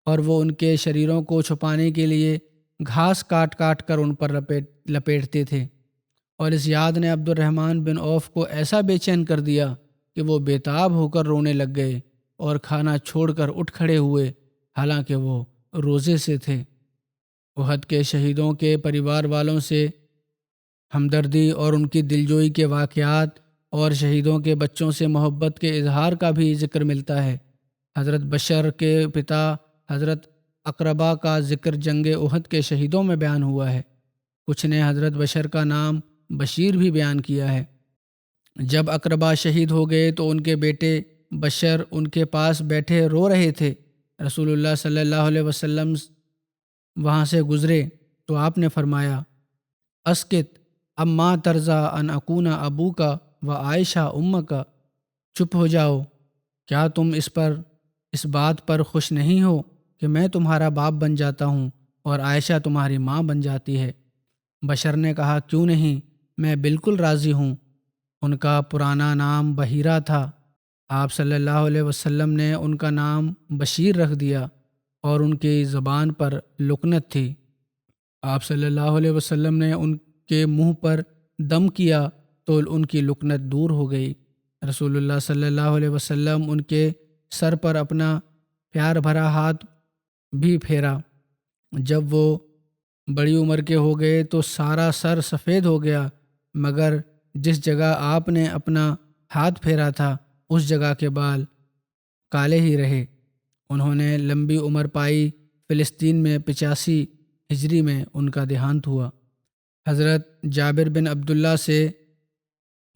[SPEAKER 2] اور وہ ان کے شریروں کو چھپانے کے لیے گھاس کاٹ کاٹ کر ان پر لپیٹتے تھے۔ اور اس یاد نے عبد الرحمن بن عوف کو ایسا بے چین کر دیا کہ وہ بےتاب ہو کر رونے لگ گئے اور کھانا چھوڑ کر اٹھ کھڑے ہوئے، حالانکہ وہ روزے سے تھے۔ احد کے شہیدوں کے پریوار والوں سے ہمدردی اور ان کی دلجوئی کے واقعات اور شہیدوں کے بچوں سے محبت کے اظہار کا بھی ذکر ملتا ہے۔ حضرت بشر کے پتا حضرت اقربہ کا ذکر جنگ احد کے شہیدوں میں بیان ہوا ہے۔ کچھ نے حضرت بشر کا نام بشیر بھی بیان کیا ہے۔ جب اقربہ شہید ہو گئے تو ان کے بیٹے بشر ان کے پاس بیٹھے رو رہے تھے۔ رسول اللہ صلی اللہ علیہ وسلم وہاں سے گزرے تو آپ نے فرمایا، اسکت اما ترضا ان اکون ابو کا و عائشہ ام کا، چپ ہو جاؤ، کیا تم اس بات پر خوش نہیں ہو کہ میں تمہارا باپ بن جاتا ہوں اور عائشہ تمہاری ماں بن جاتی ہے؟ بشر نے کہا، کیوں نہیں، میں بالکل راضی ہوں۔ ان کا پرانا نام بحیرہ تھا۔ آپ صلی اللہ علیہ وسلم نے ان کا نام بشیر رکھ دیا اور ان کی زبان پر لکنت تھی۔ آپ صلی اللہ علیہ وسلم نے ان کے منہ پر دم کیا تو ان کی لکنت دور ہو گئی۔ رسول اللہ صلی اللہ علیہ وسلم ان کے سر پر اپنا پیار بھرا ہاتھ بھی پھیرا۔ جب وہ بڑی عمر کے ہو گئے تو سارا سر سفید ہو گیا، مگر جس جگہ آپ نے اپنا ہاتھ پھیرا تھا اس جگہ کے بال کالے ہی رہے۔ انہوں نے لمبی عمر پائی۔ فلسطین میں 85 ہجری میں ان کا دیہانت ہوا۔ حضرت جابر بن عبداللہ سے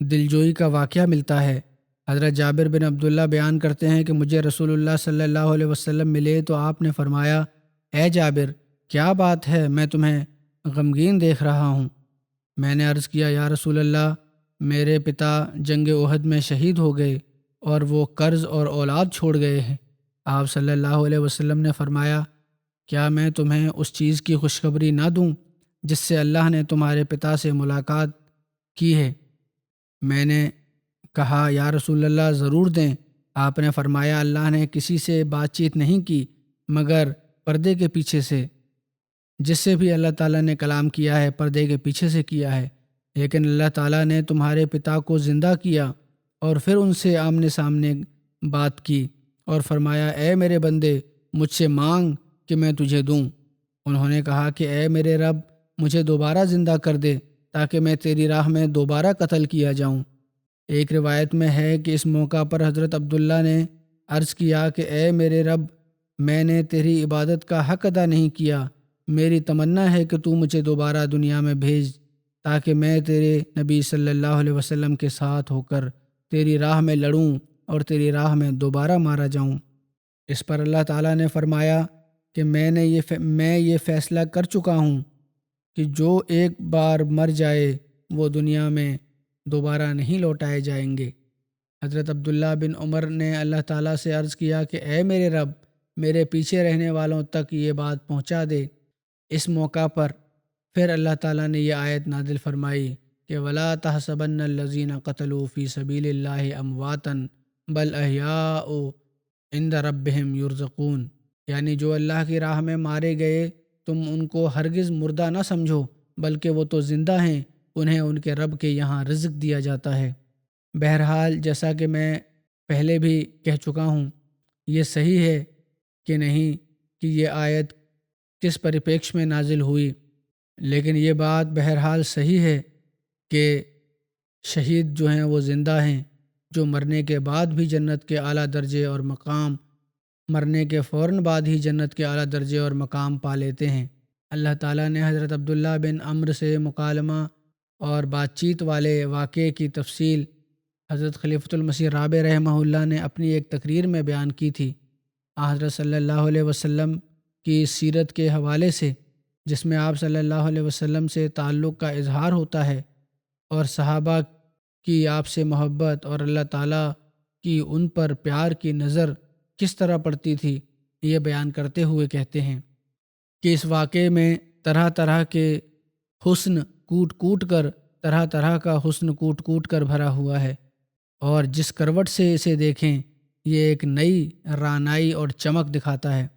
[SPEAKER 2] دلجوئی کا واقعہ ملتا ہے۔ حضرت جابر بن عبداللہ بیان کرتے ہیں کہ مجھے رسول اللہ صلی اللہ علیہ وسلم ملے تو آپ نے فرمایا، اے جابر، کیا بات ہے؟ میں تمہیں غمگین دیکھ رہا ہوں۔ میں نے عرض کیا، یا رسول اللہ، میرے پتا جنگ احد میں شہید ہو گئے اور وہ قرض اور اولاد چھوڑ گئے ہیں۔ آپ صلی اللہ علیہ وسلم نے فرمایا، کیا میں تمہیں اس چیز کی خوشخبری نہ دوں جس سے اللہ نے تمہارے پتا سے ملاقات کی ہے؟ میں نے کہا، یا رسول اللہ، ضرور دیں۔ آپ نے فرمایا، اللہ نے کسی سے بات چیت نہیں کی مگر پردے کے پیچھے سے۔ جس سے بھی اللہ تعالیٰ نے کلام کیا ہے پردے کے پیچھے سے کیا ہے، لیکن اللہ تعالیٰ نے تمہارے پتا کو زندہ کیا اور پھر ان سے آمنے سامنے بات کی اور فرمایا، اے میرے بندے، مجھ سے مانگ کہ میں تجھے دوں۔ انہوں نے کہا کہ اے میرے رب، مجھے دوبارہ زندہ کر دے تاکہ میں تیری راہ میں دوبارہ قتل کیا جاؤں۔ ایک روایت میں ہے کہ اس موقع پر حضرت عبداللہ نے عرض کیا کہ اے میرے رب، میں نے تیری عبادت کا حق ادا نہیں کیا۔ میری تمنا ہے کہ تو مجھے دوبارہ دنیا میں بھیج تاکہ میں تیرے نبی صلی اللہ علیہ وسلم کے ساتھ ہو کر تیری راہ میں لڑوں اور تیری راہ میں دوبارہ مارا جاؤں۔ اس پر اللہ تعالیٰ نے فرمایا کہ میں یہ فیصلہ کر چکا ہوں کہ جو ایک بار مر جائے وہ دنیا میں دوبارہ نہیں لوٹائے جائیں گے۔ حضرت عبداللہ بن عمر نے اللہ تعالیٰ سے عرض کیا کہ اے میرے رب، میرے پیچھے رہنے والوں تک یہ بات پہنچا دے۔ اس موقع پر پھر اللہ تعالیٰ نے یہ آیت نازل فرمائی کہ وَلَا تَحْسَبَنَّ الَّذِينَ قَتَلُوا فِي سَبِيلِ اللَّهِ أَمْوَاتًا بَلْ أَحْيَاءٌ عِندَ رَبِّهِمْ يُرْزَقُونَ، یعنی جو اللہ کی راہ میں مارے گئے تم ان کو ہرگز مردہ نہ سمجھو، بلکہ وہ تو زندہ ہیں، انہیں ان کے رب کے یہاں رزق دیا جاتا ہے۔ بہرحال جیسا کہ میں پہلے بھی کہہ چکا ہوں، یہ صحیح ہے کہ نہیں کہ یہ آیت کس پریپیکش میں نازل ہوئی، لیکن یہ بات بہرحال صحیح ہے کہ شہید جو ہیں وہ زندہ ہیں، جو مرنے کے بعد بھی جنت کے اعلیٰ درجے اور مقام، مرنے کے فوراً بعد ہی جنت کے اعلیٰ درجے اور مقام پا لیتے ہیں۔ اللہ تعالیٰ نے حضرت عبداللہ بن عمر سے مکالمہ اور بات چیت والے واقعے کی تفصیل حضرت خلیفۃ المسیح رابع رحمہ اللہ نے اپنی ایک تقریر میں بیان کی تھی۔ حضرت صلی اللہ علیہ وسلم کی سیرت کے حوالے سے، جس میں آپ صلی اللہ علیہ وسلم سے تعلق کا اظہار ہوتا ہے اور صحابہ کی آپ سے محبت اور اللہ تعالیٰ کی ان پر پیار کی نظر کس طرح پڑتی تھی، یہ بیان کرتے ہوئے کہتے ہیں کہ اس واقعے میں طرح طرح کے حسن طرح طرح کا حسن کوٹ کوٹ کر بھرا ہوا ہے، اور جس کروٹ سے اسے دیکھیں یہ ایک نئی رانائی اور چمک دکھاتا ہے۔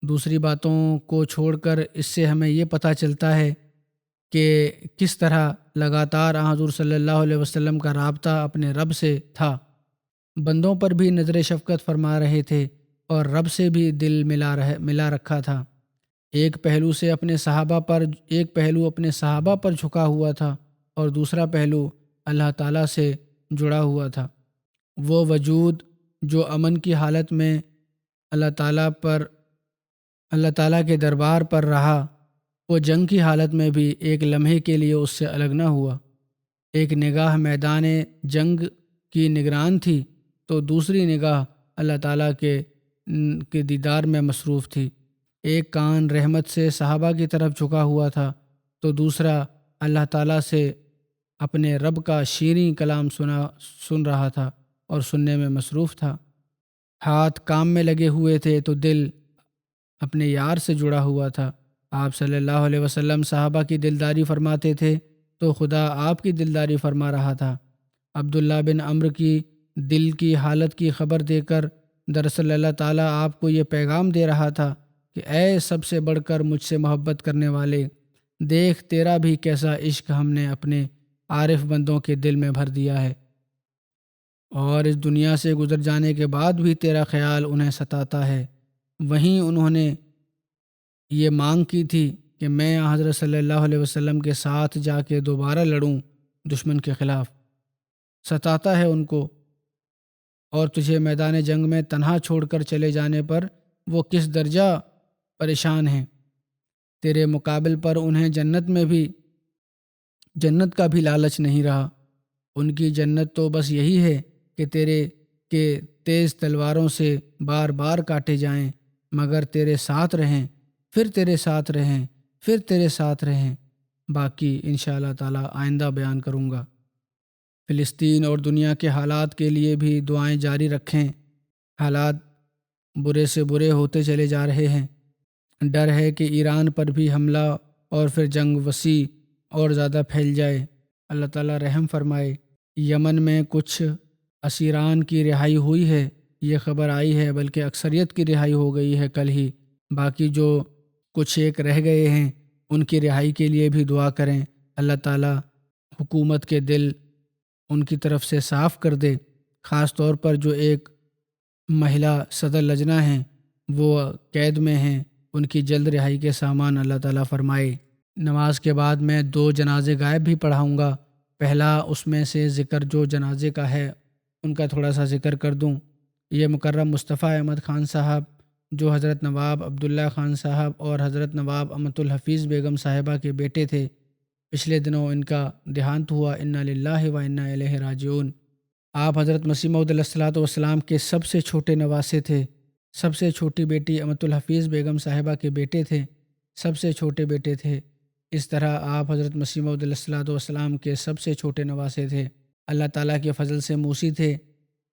[SPEAKER 2] دوسری باتوں کو چھوڑ کر اس سے ہمیں یہ پتہ چلتا ہے کہ کس طرح لگاتار حضور صلی اللہ علیہ وسلم کا رابطہ اپنے رب سے تھا، بندوں پر بھی نظر شفقت فرما رہے تھے اور رب سے بھی دل ملا رکھا تھا۔ ایک پہلو اپنے صحابہ پر جھکا ہوا تھا اور دوسرا پہلو اللہ تعالیٰ سے جڑا ہوا تھا۔ وہ وجود جو امن کی حالت میں اللہ تعالیٰ کے دربار پر رہا، وہ جنگ کی حالت میں بھی ایک لمحے کے لیے اس سے الگ نہ ہوا۔ ایک نگاہ میدان جنگ کی نگران تھی تو دوسری نگاہ اللہ تعالیٰ کے دیدار میں مصروف تھی۔ ایک کان رحمت سے صحابہ کی طرف جھکا ہوا تھا تو دوسرا اللہ تعالیٰ سے اپنے رب کا شیریں کلام سن رہا تھا اور سننے میں مصروف تھا۔ ہاتھ کام میں لگے ہوئے تھے تو دل اپنے یار سے جڑا ہوا تھا۔ آپ صلی اللہ علیہ وسلم صحابہ کی دلداری فرماتے تھے تو خدا آپ کی دلداری فرما رہا تھا۔ عبداللہ بن عمر کی دل کی حالت کی خبر دے کر دراصل اللہ تعالیٰ آپ کو یہ پیغام دے رہا تھا کہ اے سب سے بڑھ کر مجھ سے محبت کرنے والے، دیکھ تیرا بھی کیسا عشق ہم نے اپنے عارف بندوں کے دل میں بھر دیا ہے، اور اس دنیا سے گزر جانے کے بعد بھی تیرا خیال انہیں ستاتا ہے۔ وہیں انہوں نے یہ مانگ کی تھی کہ میں حضرت صلی اللہ علیہ وسلم کے ساتھ جا کے دوبارہ لڑوں دشمن کے خلاف، ستاتا ہے ان کو، اور تجھے میدان جنگ میں تنہا چھوڑ کر چلے جانے پر وہ کس درجہ پریشان ہیں۔ تیرے مقابل پر انہیں جنت میں بھی جنت کا بھی لالچ نہیں رہا۔ ان کی جنت تو بس یہی ہے کہ تیز تلواروں سے بار بار کاٹے جائیں، مگر تیرے ساتھ رہیں، پھر تیرے ساتھ رہیں، پھر تیرے ساتھ رہیں۔ باقی انشاءاللہ تعالی آئندہ بیان کروں گا۔ فلسطین اور دنیا کے حالات کے لیے بھی دعائیں جاری رکھیں۔ حالات برے سے برے ہوتے چلے جا رہے ہیں۔ ڈر ہے کہ ایران پر بھی حملہ اور پھر جنگ وسیع اور زیادہ پھیل جائے۔ اللہ تعالیٰ رحم فرمائے۔ یمن میں کچھ اسیران کی رہائی ہوئی ہے، یہ خبر آئی ہے، بلکہ اکثریت کی رہائی ہو گئی ہے کل ہی۔ باقی جو کچھ ایک رہ گئے ہیں ان کی رہائی کے لیے بھی دعا کریں۔ اللہ تعالیٰ حکومت کے دل ان کی طرف سے صاف کر دے، خاص طور پر جو ایک مہیلا صدر لجنہ ہیں وہ قید میں ہیں، ان کی جلد رہائی کے سامان اللہ تعالیٰ فرمائے۔ نماز کے بعد میں 2 جنازے غائب بھی پڑھاؤں گا۔ پہلا اس میں سے ذکر جو جنازے کا ہے ان کا تھوڑا سا ذکر کر دوں۔ یہ مکرم مصطفیٰ احمد خان صاحب جو حضرت نواب عبداللہ خان صاحب اور حضرت نواب امت الحفیظ بیگم صاحبہ کے بیٹے تھے۔ پچھلے دنوں ان کا دیہانت ہوا، انا للہ و انا الیہ راجعون۔ آپ حضرت مسیح موعود علیہ الصلوۃ والسلام کے سب سے چھوٹے نواسے تھے۔ سب سے چھوٹی بیٹی امت الحفیظ بیگم صاحبہ کے بیٹے تھے، سب سے چھوٹے بیٹے تھے۔ اس طرح آپ حضرت مسیح موعود علیہ الصلوۃ والسلام کے سب سے چھوٹے نواسے تھے۔ اللہ تعالیٰ کے فضل سے موسی تھے۔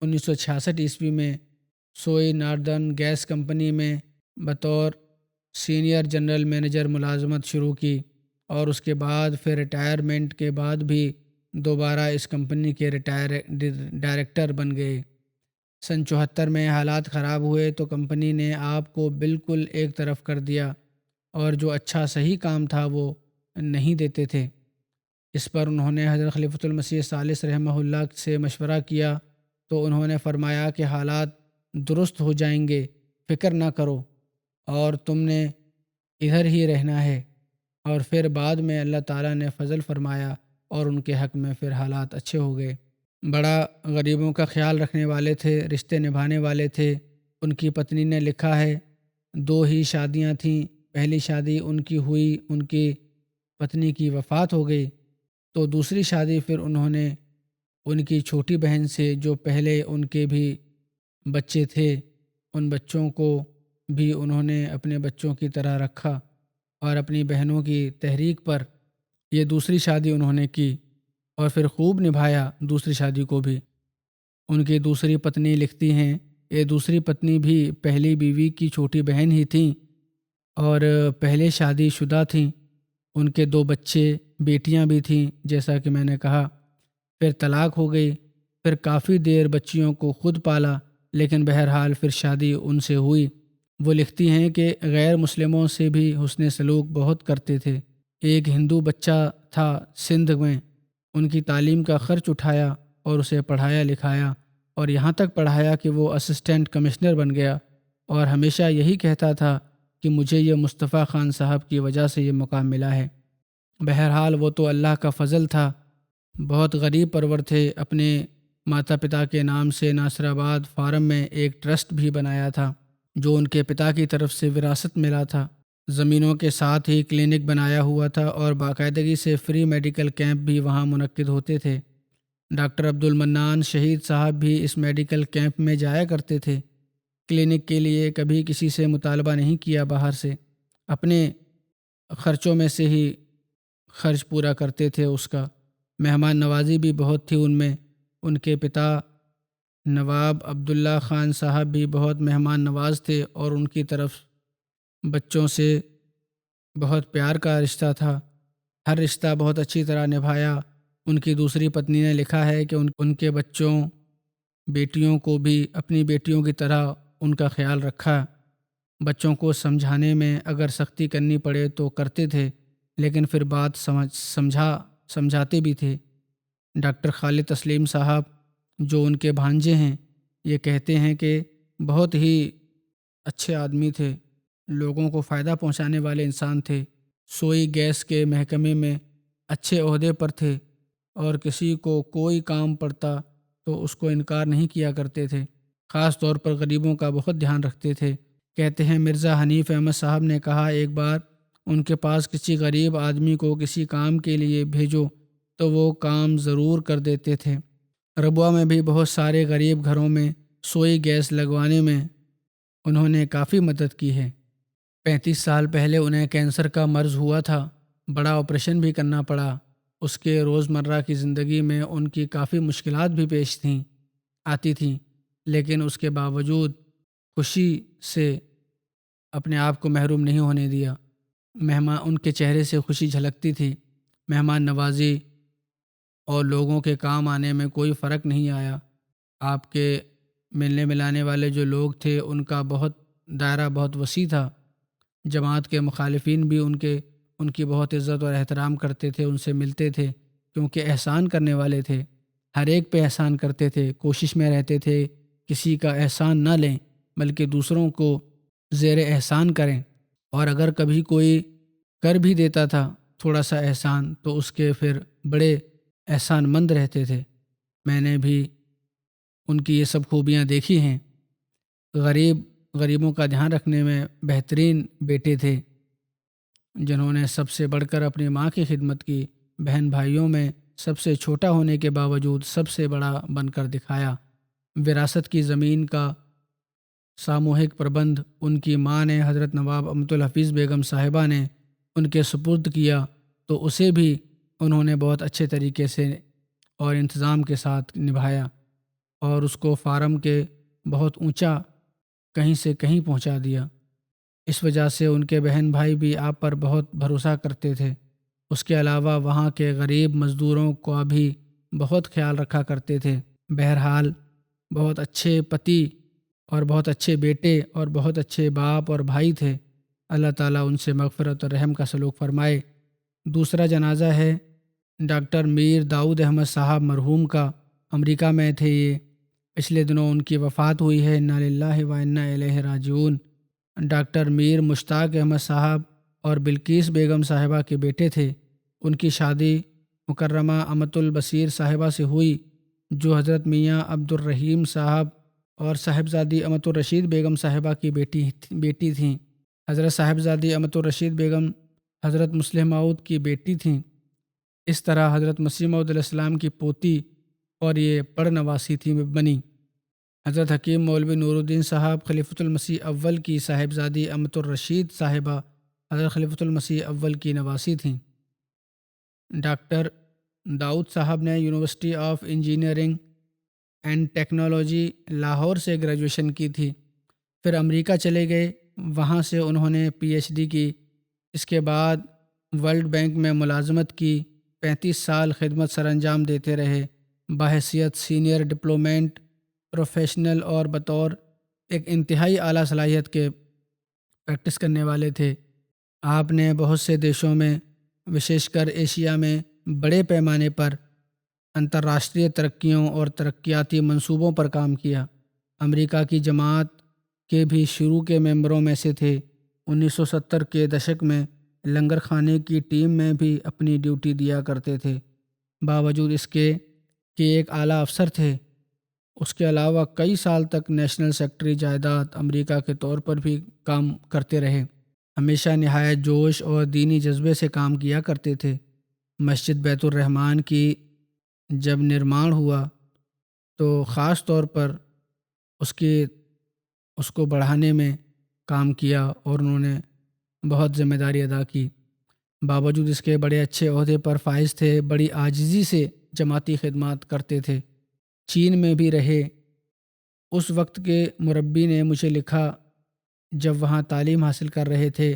[SPEAKER 2] 1966 میں سوئی ناردرن گیس کمپنی میں بطور سینئر جنرل مینیجر ملازمت شروع کی، اور اس کے بعد پھر ریٹائرمنٹ کے بعد بھی دوبارہ اس کمپنی کے ڈائریکٹر بن گئے۔ سن 74 میں حالات خراب ہوئے تو کمپنی نے آپ کو بالکل ایک طرف کر دیا، اور جو اچھا صحیح کام تھا وہ نہیں دیتے تھے۔ اس پر انہوں نے حضرت خلیفۃ المسیح ثالث رحمہ اللہ سے مشورہ کیا تو انہوں نے فرمایا کہ حالات درست ہو جائیں گے، فکر نہ کرو، اور تم نے ادھر ہی رہنا ہے۔ اور پھر بعد میں اللہ تعالیٰ نے فضل فرمایا اور ان کے حق میں پھر حالات اچھے ہو گئے۔ بڑا غریبوں کا خیال رکھنے والے تھے، رشتے نبھانے والے تھے۔ ان کی پتنی نے لکھا ہے 2 ہی شادیاں تھیں، پہلی شادی ان کی ہوئی، ان کی پتنی کی وفات ہو گئی، تو دوسری شادی پھر انہوں نے ان کی چھوٹی بہن سے جو پہلے ان کے بھی بچے تھے، ان بچوں کو بھی انہوں نے اپنے بچوں کی طرح رکھا، اور اپنی بہنوں کی تحریک پر یہ دوسری شادی انہوں نے کی، اور پھر خوب نبھایا دوسری شادی کو بھی۔ ان کی دوسری پتنی لکھتی ہیں، یہ دوسری پتنی بھی پہلی بیوی کی چھوٹی بہن ہی تھیں اور پہلے شادی شدہ تھیں۔ ان کے 2 بچے بیٹیاں بھی تھیں جیسا کہ میں نے کہا، پھر طلاق ہو گئی، پھر کافی دیر بچیوں کو خود پالا، لیکن بہرحال پھر شادی ان سے ہوئی۔ وہ لکھتی ہیں کہ غیر مسلموں سے بھی حسن سلوک بہت کرتے تھے۔ ایک ہندو بچہ تھا سندھ میں، ان کی تعلیم کا خرچ اٹھایا اور اسے پڑھایا لکھایا، اور یہاں تک پڑھایا کہ وہ اسسٹنٹ کمشنر بن گیا، اور ہمیشہ یہی کہتا تھا کہ مجھے یہ مصطفیٰ خان صاحب کی وجہ سے یہ مقام ملا ہے۔ بہرحال وہ تو اللہ کا فضل تھا۔ بہت غریب پرور تھے۔ اپنے ماتا پتا کے نام سے ناصر آباد فارم میں ایک ٹرسٹ بھی بنایا تھا جو ان کے پتا کی طرف سے وراثت ملا تھا۔ زمینوں کے ساتھ ہی کلینک بنایا ہوا تھا، اور باقاعدگی سے فری میڈیکل کیمپ بھی وہاں منعقد ہوتے تھے۔ ڈاکٹر عبد المنان شہید صاحب بھی اس میڈیکل کیمپ میں جایا کرتے تھے۔ کلینک کے لیے کبھی کسی سے مطالبہ نہیں کیا باہر سے، اپنے خرچوں میں سے ہی خرچ پورا کرتے تھے اس کا۔ مہمان نوازی بھی بہت تھی ان میں۔ ان کے پتا نواب عبداللہ خان صاحب بھی بہت مہمان نواز تھے، اور ان کی طرف بچوں سے بہت پیار کا رشتہ تھا۔ ہر رشتہ بہت اچھی طرح نبھایا۔ ان کی دوسری پتنی نے لکھا ہے کہ ان کے بچوں بیٹیوں کو بھی اپنی بیٹیوں کی طرح ان کا خیال رکھا۔ بچوں کو سمجھانے میں اگر سختی کرنی پڑے تو کرتے تھے، لیکن پھر بات سمجھاتے بھی تھے۔ ڈاکٹر خالد تسلیم صاحب جو ان کے بھانجے ہیں، یہ کہتے ہیں کہ بہت ہی اچھے آدمی تھے، لوگوں کو فائدہ پہنچانے والے انسان تھے۔ سوئی گیس کے محکمے میں اچھے عہدے پر تھے، اور کسی کو کوئی کام پڑتا تو اس کو انکار نہیں کیا کرتے تھے۔ خاص طور پر غریبوں کا بہت دھیان رکھتے تھے۔ کہتے ہیں مرزا حنیف احمد صاحب نے کہا ایک بار ان کے پاس کسی غریب آدمی کو کسی کام کے لیے بھیجو تو وہ کام ضرور کر دیتے تھے۔ ربوہ میں بھی بہت سارے غریب گھروں میں سوئی گیس لگوانے میں انہوں نے کافی مدد کی ہے۔ 35 سال پہلے انہیں کینسر کا مرض ہوا تھا، بڑا آپریشن بھی کرنا پڑا۔ اس کے روزمرہ کی زندگی میں ان کی کافی مشکلات بھی پیش آتی تھیں، لیکن اس کے باوجود خوشی سے اپنے آپ کو محروم نہیں ہونے دیا۔ ان کے چہرے سے خوشی جھلکتی تھی۔ مہمان نوازی اور لوگوں کے کام آنے میں کوئی فرق نہیں آیا۔ آپ کے ملنے ملانے والے جو لوگ تھے ان کا دائرہ بہت وسیع تھا۔ جماعت کے مخالفین بھی ان کی بہت عزت اور احترام کرتے تھے، ان سے ملتے تھے، کیونکہ احسان کرنے والے تھے، ہر ایک پہ احسان کرتے تھے، کوشش میں رہتے تھے کسی کا احسان نہ لیں بلکہ دوسروں کو زیر احسان کریں، اور اگر کبھی کوئی کر بھی دیتا تھا تھوڑا سا احسان تو اس کے پھر بڑے احسان مند رہتے تھے۔ میں نے بھی ان کی یہ سب خوبیاں دیکھی ہیں۔ غریبوں کا دھیان رکھنے میں بہترین بیٹے تھے، جنہوں نے سب سے بڑھ کر اپنی ماں کی خدمت کی، بہن بھائیوں میں سب سے چھوٹا ہونے کے باوجود سب سے بڑا بن کر دکھایا۔ وراثت کی زمین کا ساموہک پربندھ ان کی ماں نے حضرت نواب امت الحفیظ بیگم صاحبہ نے ان کے سپرد کیا، تو اسے بھی انہوں نے بہت اچھے طریقے سے اور انتظام کے ساتھ نبھایا اور اس کو فارم کے بہت اونچا کہیں سے کہیں پہنچا دیا۔ اس وجہ سے ان کے بہن بھائی بھی آپ پر بہت بھروسہ کرتے تھے۔ اس کے علاوہ وہاں کے غریب مزدوروں کا بھی بہت خیال رکھا کرتے تھے۔ بہرحال بہت اچھے پتی اور بہت اچھے بیٹے اور بہت اچھے باپ اور بھائی تھے۔ اللہ تعالیٰ ان سے مغفرت اور رحم کا سلوک فرمائے۔ دوسرا جنازہ ہے ڈاکٹر میر داؤد احمد صاحب مرحوم کا۔ امریکہ میں تھے یہ، پچھلے دنوں ان کی وفات ہوئی ہے۔ انا للہ و انا الیہ راجعون۔ ڈاکٹر میر مشتاق احمد صاحب اور بلقیس بیگم صاحبہ کے بیٹے تھے۔ ان کی شادی مکرمہ امت البصیر صاحبہ سے ہوئی، جو حضرت میاں عبد الرحیم صاحب اور صاحبزادی امت الرشید بیگم صاحبہ کی بیٹی تھیں۔ حضرت صاحبزادی امت الرشید بیگم حضرت مسلم موعود کی بیٹی تھیں۔ اس طرح حضرت مسیح موعود علیہ السلام کی پوتی اور یہ پڑنواسی تھی بنی۔ حضرت حکیم مولوی نور الدین صاحب خلیفۃ المسیح اول کی صاحبزادی امت الرشید صاحبہ حضرت خلیفۃ المسیح اول کی نواسی تھیں۔ ڈاکٹر داؤد صاحب نے university of engineering and technology Lahore سے گریجویشن کی تھی، پھر امریکہ چلے گئے، وہاں سے انہوں نے PhD کی۔ اس کے بعد ورلڈ بینک میں ملازمت کی، 35 سال خدمت سر انجام دیتے رہے، بحیثیت سینئر ڈپلومنٹ پروفیشنل اور بطور ایک انتہائی اعلیٰ صلاحیت کے پریکٹس کرنے والے تھے۔ آپ نے بہت سے دیشوں میں، وشیش کر ایشیا میں بڑے پیمانے پر انترراشٹریہ ترقیوں اور ترقیاتی منصوبوں پر کام کیا۔ امریکہ کی جماعت کے بھی شروع کے ممبروں میں سے تھے۔ 1970 کے دشک میں لنگر خانے کی ٹیم میں بھی اپنی ڈیوٹی دیا کرتے تھے۔ باوجود اس کے کہ ایک اعلیٰ افسر تھے، اس کے علاوہ کئی سال تک نیشنل سیکرٹری جائیداد امریکہ کے طور پر بھی کام کرتے رہے۔ ہمیشہ نہایت جوش اور دینی جذبے سے کام کیا کرتے تھے۔ مسجد بیت الرحمن کی جب نرمان ہوا تو خاص طور پر اس کو بڑھانے میں کام کیا اور انہوں نے بہت ذمہ داری ادا کی۔ باوجود اس کے بڑے اچھے عہدے پر فائز تھے، بڑی عاجزی سے جماعتی خدمات کرتے تھے۔ چین میں بھی رہے۔ اس وقت کے مربی نے مجھے لکھا جب وہاں تعلیم حاصل کر رہے تھے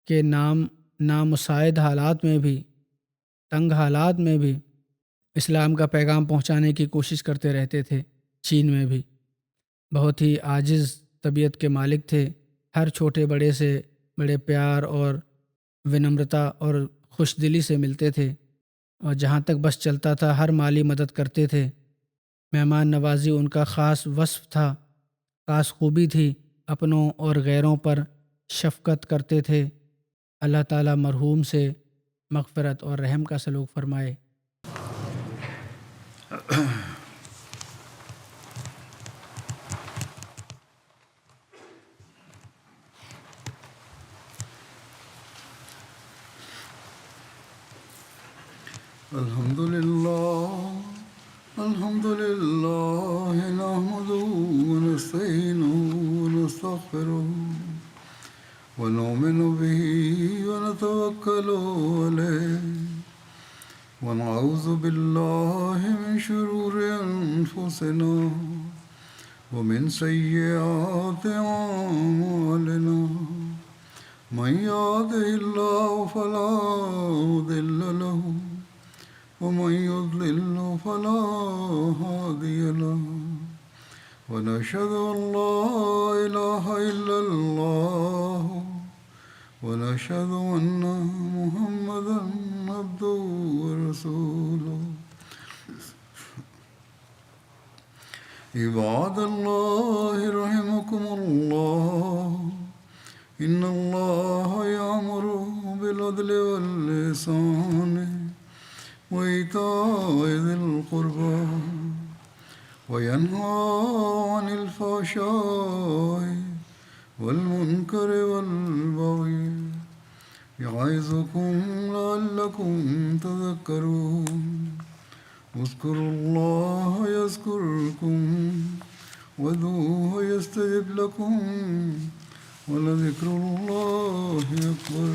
[SPEAKER 2] کہ نامساعد حالات میں بھی، تنگ حالات میں بھی اسلام کا پیغام پہنچانے کی کوشش کرتے رہتے تھے۔ چین میں بھی بہت ہی عاجز طبیعت کے مالک تھے، ہر چھوٹے بڑے سے بڑے پیار اور ونمرتا اور خوش دلی سے ملتے تھے، اور جہاں تک بس چلتا تھا ہر مالی مدد کرتے تھے۔ مہمان نوازی ان کا خاص وصف تھا، خاص خوبی تھی، اپنوں اور غیروں پر شفقت کرتے تھے۔ اللہ تعالیٰ مرحوم سے مغفرت اور رحم کا سلوک فرمائے۔
[SPEAKER 1] الحمد لله نحمده ونستعينه ونستغفره ونؤمن به ونتوكل عليه ونعوذ بالله من شرور أنفسنا ومن سيئات أعمالنا من يهده الله فلا مضل له ومن يضلل فلا هادي له ونشهد أن لا إله إلا الله ونشهد أن محمدا عبده ورسوله عباد الله رحمكم الله إن الله يأمر بالعدل والإحسان وإيتاء ذي القربى وينهى عن الفحشاء والمنكر والبغي يعظكم لعلكم تذكرون اذكروا الله يذكركم وادعوه يستجب لكم ولذكر الله أكبر.